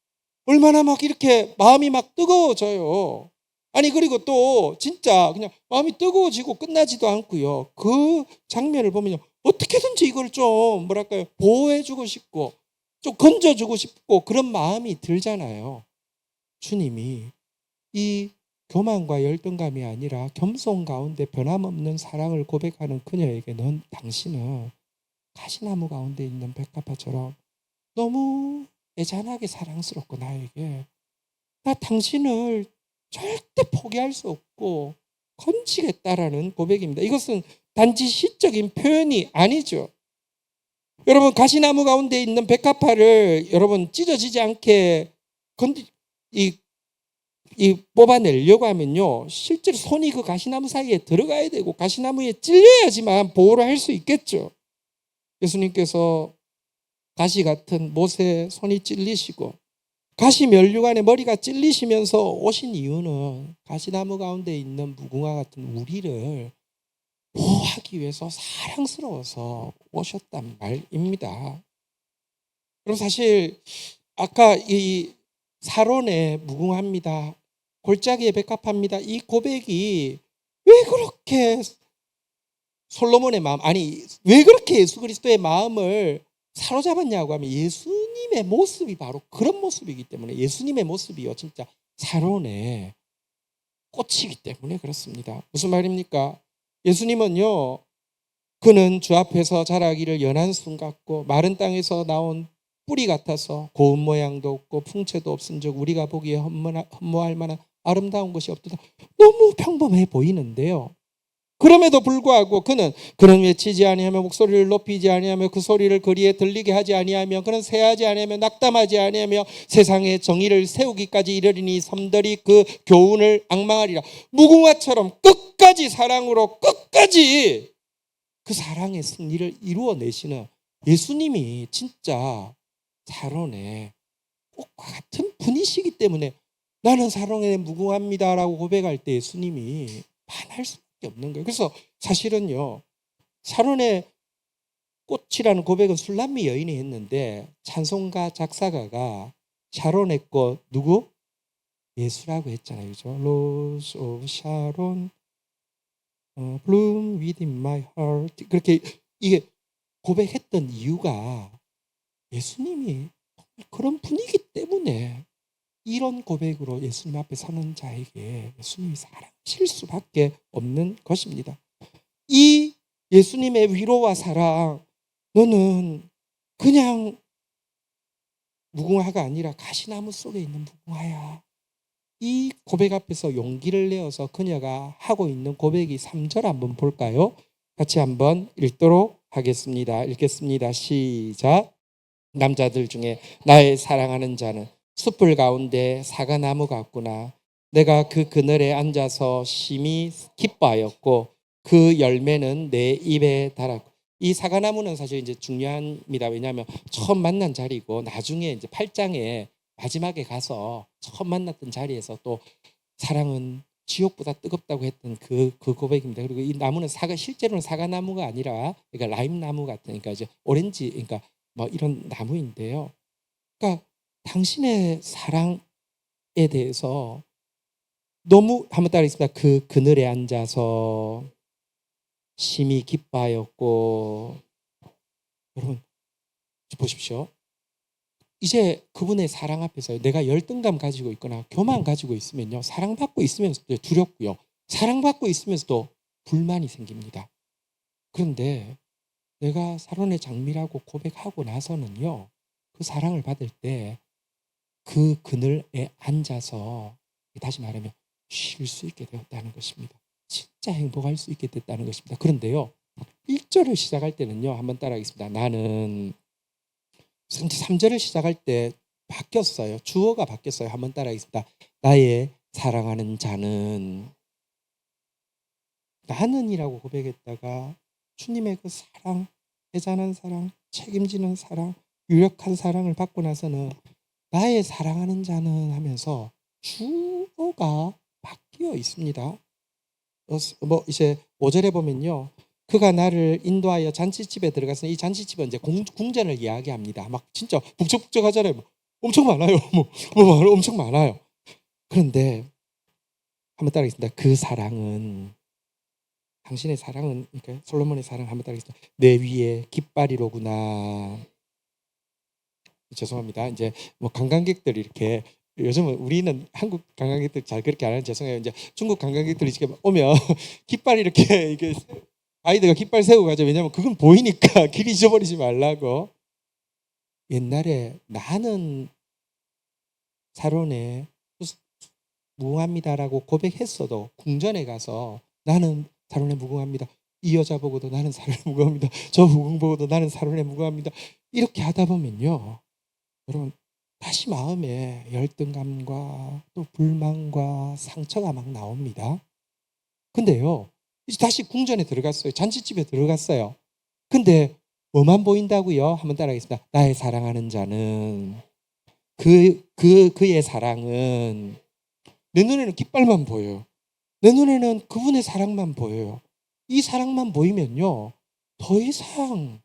얼마나 막 이렇게 마음이 막 뜨거워져요. 아니 그리고 또 진짜 그냥 마음이 뜨거워지고 끝나지도 않고요. 그 장면을 보면요. 어떻게든지 이걸 좀 뭐랄까요? 보호해주고 싶고 좀 건져주고 싶고 그런 마음이 들잖아요. 주님이 이 교만과 열등감이 아니라 겸손 가운데 변함없는 사랑을 고백하는 그녀에게 넌 당신은 가시나무 가운데 있는 백합화처럼 너무 애잔하게 사랑스럽고 나에게 나 당신을 절대 포기할 수 없고 건지겠다라는 고백입니다. 이것은 단지 시적인 표현이 아니죠. 여러분 가시나무 가운데 있는 백합화를 여러분 찢어지지 않게 뽑아내려고 하면요 실제로 손이 그 가시나무 사이에 들어가야 되고 가시나무에 찔려야지만 보호를 할 수 있겠죠. 예수님께서 가시 같은 못에 손이 찔리시고 가시 면류관에 머리가 찔리시면서 오신 이유는 가시나무 가운데 있는 무궁화 같은 우리를 보호하기 위해서 사랑스러워서 오셨단 말입니다. 그럼 사실 아까 이 사론의 무궁화입니다. 골짜기에 백합합니다. 이 고백이 왜 그렇게 솔로몬의 마음, 아니 왜 그렇게 예수 그리스도의 마음을 사로잡았냐고 하면 예수님의 모습이 바로 그런 모습이기 때문에 예수님의 모습이요 진짜 사론의 꽃이기 때문에 그렇습니다. 무슨 말입니까? 예수님은요 그는 주 앞에서 자라기를 연한 순 같고 마른 땅에서 나온 뿌리 같아서 고운 모양도 없고 풍채도 없은즉 우리가 보기에 흠모할 만한 아름다운 것이 없도다. 너무 평범해 보이는데요. 그럼에도 불구하고 그는 외치지 아니하며 목소리를 높이지 아니하며 그 소리를 거리에 들리게 하지 아니하며 그는 세하지 아니하며 낙담하지 아니하며 세상에 정의를 세우기까지 이르리니 섬들이 그 교훈을 앙망하리라. 무궁화처럼 끝까지 사랑으로 끝까지 그 사랑의 승리를 이루어내시는 예수님이 진짜 사론의 꽃과 같은 분이시기 때문에 나는 사론에 무궁합니다라고 고백할 때 예수님이 반할 수밖에 없는 거예요. 그래서 사실은요 사론의 꽃이라는 고백은 술람미 여인이 했는데 찬송가 작사가가 샤론의 꽃 누구? 예수라고 했잖아요. 그죠? Rose of Sharon bloom within my heart. 그렇게 이게 고백했던 이유가 예수님이 그런 분위기 때문에 이런 고백으로 예수님 앞에 서는 자에게 예수님이 사랑하실 수밖에 없는 것입니다. 이 예수님의 위로와 사랑, 너는 그냥 무궁화가 아니라 가시나무 속에 있는 무궁화야. 이 고백 앞에서 용기를 내어서 그녀가 하고 있는 고백이 3절 한번 볼까요? 같이 한번 읽도록 하겠습니다. 읽겠습니다. 시작. 남자들 중에 나의 사랑하는 자는 숯불 가운데 사과나무 같구나. 내가 그 그늘에 앉아서 심히 기뻐하였고 그 열매는 내 입에 달았고. 이 사과나무는 사실 이제 중요합니다. 왜냐하면 처음 만난 자리고 나중에 이제 8장에 마지막에 가서 처음 만났던 자리에서 또 사랑은 지옥보다 뜨겁다고 했던 그 고백입니다. 그리고 이 나무는 실제로는 사과나무가 아니라 그러니까 라임나무 같은, 그러니까 이제 오렌지, 그러니까 뭐 이런 나무인데요. 그러니까 당신의 사랑에 대해서 너무, 한번 따라하겠습니다. 그 그늘에 앉아서 심히 기뻐하였고. 여러분 보십시오. 이제 그분의 사랑 앞에서 내가 열등감 가지고 있거나 교만 가지고 있으면요, 사랑받고 있으면서도 두렵고요, 사랑받고 있으면서도 불만이 생깁니다. 그런데 내가 사론의 장미라고 고백하고 나서는요, 그 사랑을 받을 때 그 그늘에 앉아서, 다시 말하면 쉴 수 있게 되었다는 것입니다. 진짜 행복할 수 있게 됐다는 것입니다. 그런데요, 1절을 시작할 때는요, 한번 따라하겠습니다. 나는, 3절을 시작할 때 바뀌었어요. 주어가 바뀌었어요. 한번 따라하겠습니다. 나의 사랑하는 자는, 나는이라고 고백했다가 주님의 그 사랑, 대단한 사랑, 책임지는 사랑, 유력한 사랑을 받고 나서는 나의 사랑하는 자는 하면서 주어가 바뀌어 있습니다. 뭐 이제 5절에 보면요, 그가 나를 인도하여 잔치집에 들어가서, 이 잔치집은 이제 궁전을 이야기합니다. 막 진짜 북적북적하잖아요. 엄청 많아요. 엄청 많아요. 그런데 한번 따라하겠습니다. 그 사랑은, 당신의 사랑은, 그러니까 솔로몬의 사랑, 한번 따라하겠습니다. 내 위에 깃발이로구나. 죄송합니다. 이제 뭐 관광객들이 이렇게, 요즘은 우리는 한국 관광객들 잘 그렇게 안 하는, 죄송해요. 이제 중국 관광객들이 이렇게 오면 깃발 이렇게 이게 가이드가 깃발 세우고 가죠. 왜냐하면 그건 보이니까 길 잊어버리지 말라고. 옛날에 나는 사론에 무궁합니다라고 고백했어도 궁전에 가서 나는 사론에 무궁합니다, 이 여자 보고도 나는 사론에 무궁합니다, 저 무궁 보고도 나는 사론에 무궁합니다, 이렇게 하다 보면요, 여러분 다시 마음에 열등감과 또 불만과 상처가 막 나옵니다. 근데요, 이제 다시 궁전에 들어갔어요. 잔치집에 들어갔어요. 근데 뭐만 보인다고요? 한번 따라하겠습니다. 나의 사랑하는 자는, 그의 사랑은, 내 눈에는 깃발만 보여요. 내 눈에는 그분의 사랑만 보여요. 이 사랑만 보이면요, 더 이상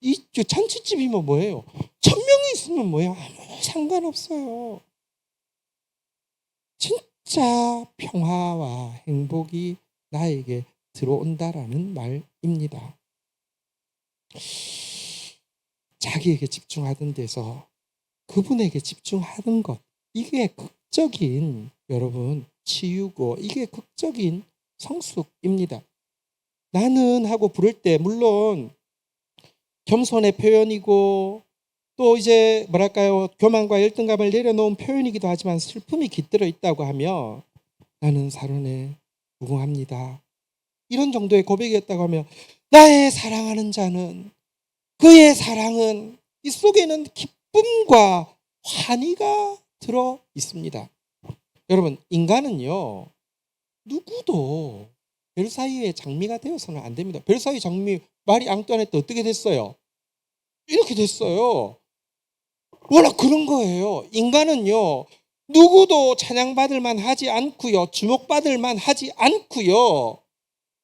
이 잔치집이면 뭐예요? 1000명이 있으면 뭐예요? 아무 상관없어요. 진짜 평화와 행복이 나에게 들어온다라는 말입니다. 자기에게 집중하던 데서 그분에게 집중하는 것, 이게 극적인, 여러분, 치유고 이게 극적인 성숙입니다. 나는 하고 부를 때 물론 겸손의 표현이고 또 이제 뭐랄까요, 교만과 열등감을 내려놓은 표현이기도 하지만 슬픔이 깃들어 있다고 하며 나는 사론에 무궁합니다, 이런 정도의 고백이었다고 하면, 나의 사랑하는 자는, 그의 사랑은, 이 속에는 기쁨과 환희가 들어 있습니다. 여러분, 인간은요, 누구도 벨사이의 장미가 되어서는 안 됩니다. 벨사이 장미 마리 앙뚜아네트 어떻게 됐어요? 이렇게 됐어요. 워낙 그런 거예요. 인간은요, 누구도 찬양받을 만하지 않고요, 주목받을 만하지 않고요,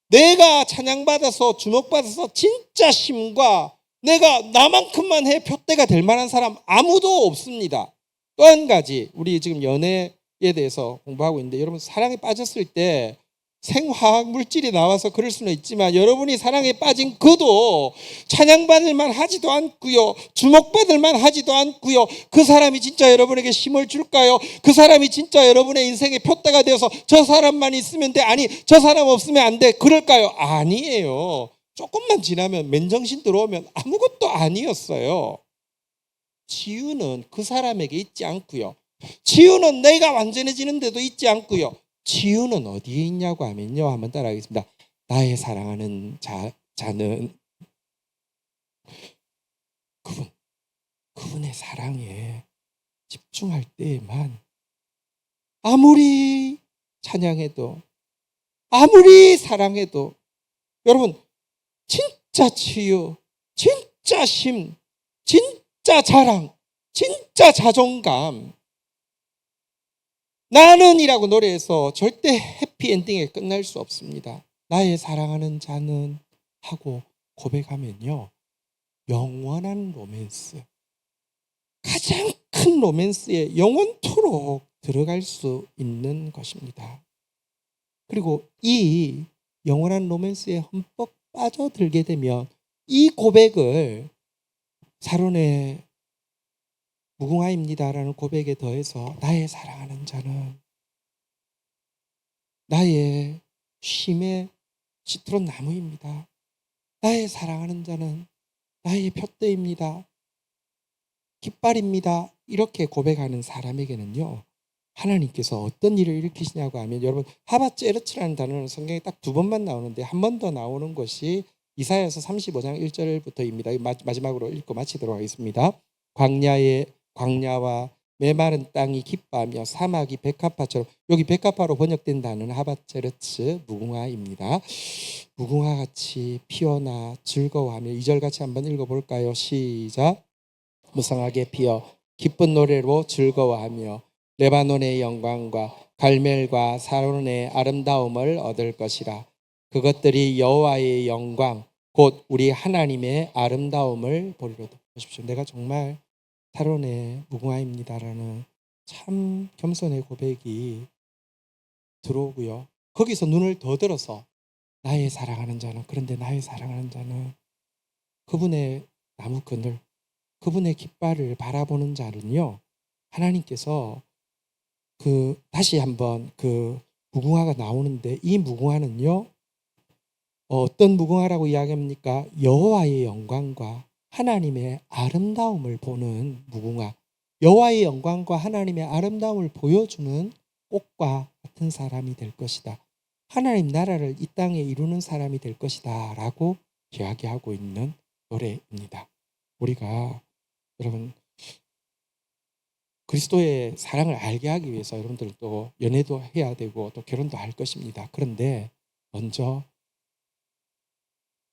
내가 찬양받아서 주목받아서 진짜 심과 내가 나만큼만 해 표대가 될 만한 사람 아무도 없습니다. 또 한 가지, 우리 지금 연애에 대해서 공부하고 있는데, 여러분 사랑에 빠졌을 때 생화학 물질이 나와서 그럴 수는 있지만 여러분이 사랑에 빠진 그도 찬양받을 만 하지도 않고요. 주목받을 만 하지도 않고요. 그 사람이 진짜 여러분에게 힘을 줄까요? 그 사람이 진짜 여러분의 인생의 표대가 되어서 저 사람만 있으면 돼. 아니, 저 사람 없으면 안 돼. 그럴까요? 아니에요. 조금만 지나면 맨정신 들어오면 아무것도 아니었어요. 치유는 그 사람에게 있지 않고요. 치유는 내가 완전해지는 데도 있지 않고요. 치유는 어디에 있냐고 하면요. 한번 따라하겠습니다. 나의 사랑하는 자는 그분의 사랑에 집중할 때에만 아무리 찬양해도 아무리 사랑해도 여러분 진짜 치유, 진짜 힘, 진짜 자랑, 진짜 자존감 나는이라고 노래해서 절대 해피엔딩에 끝날 수 없습니다. 나의 사랑하는 자는 하고 고백하면요. 영원한 로맨스, 가장 큰 로맨스에 영원토록 들어갈 수 있는 것입니다. 그리고 이 영원한 로맨스에 흠뻑 빠져들게 되면 이 고백을 사론의 무궁화입니다라는 고백에 더해서 나의 사랑하는 자는 나의 쉼의 시트론 나무입니다. 나의 사랑하는 자는 나의 푯대입니다. 깃발입니다. 이렇게 고백하는 사람에게는요. 하나님께서 어떤 일을 일으키시냐고 하면 여러분 하바제르츠라는 단어는 성경에 딱 2번만 나오는데 한 번 더 나오는 것이 이사야서 35장 1절부터입니다. 마지막으로 읽고 마치도록 하겠습니다. 광야와 메마른 땅이 기뻐하며 사막이 백합화처럼, 여기 백합화로 번역된 단어는 하바제르츠 무궁화입니다. 무궁화같이 피어나 즐거워하며 2절 같이 한번 읽어볼까요? 시작. 무성하게 피어 기쁜 노래로 즐거워하며 레바논의 영광과 갈멜과 사론의 아름다움을 얻을 것이라. 그것들이 여호와의 영광 곧 우리 하나님의 아름다움을 보리로다. 보십시오. 내가 정말 사론의 무궁화입니다라는 참 겸손의 고백이 들어오고요. 거기서 눈을 더 들어서 나의 사랑하는 자는, 그런데 나의 사랑하는 자는 그분의 나무 그늘, 그분의 깃발을 바라보는 자는요. 하나님께서 다시 한번 무궁화가 나오는데 이 무궁화는요. 어떤 무궁화라고 이야기합니까? 여호와의 영광과 하나님의 아름다움을 보는 무궁화. 여호와의 영광과 하나님의 아름다움을 보여주는 꽃과 같은 사람이 될 것이다. 하나님 나라를 이 땅에 이루는 사람이 될 것이다 라고 이야기하고 있는 노래입니다. 우리가 여러분 그리스도의 사랑을 알게 하기 위해서 여러분들 또 연애도 해야 되고 또 결혼도 할 것입니다. 그런데 먼저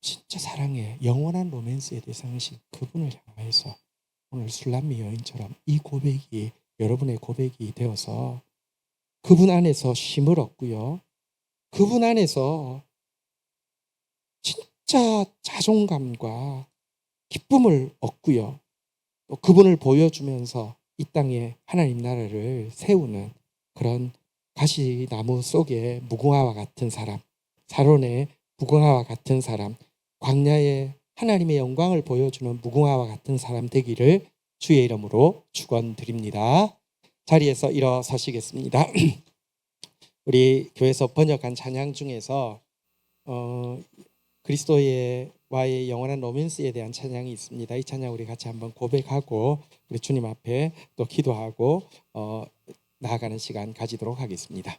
진짜 사랑의 영원한 로맨스의 대상이신 그분을 향해서 오늘 술람미 여인처럼 이 고백이 여러분의 고백이 되어서 그분 안에서 쉼을 얻고요. 그분 안에서 진짜 자존감과 기쁨을 얻고요. 또 그분을 보여주면서 이 땅에 하나님 나라를 세우는 그런 가시나무 속에 무궁화와 같은 사람, 사론의 무궁화와 같은 사람, 광야에 하나님의 영광을 보여주는 무궁화와 같은 사람 되기를 주의 이름으로 축원드립니다. 자리에서 일어서시겠습니다. 우리 교회에서 번역한 찬양 중에서 그리스도와의 영원한 로맨스에 대한 찬양이 있습니다. 이 찬양 우리 같이 한번 고백하고 우리 주님 앞에 또 기도하고 나아가는 시간 가지도록 하겠습니다.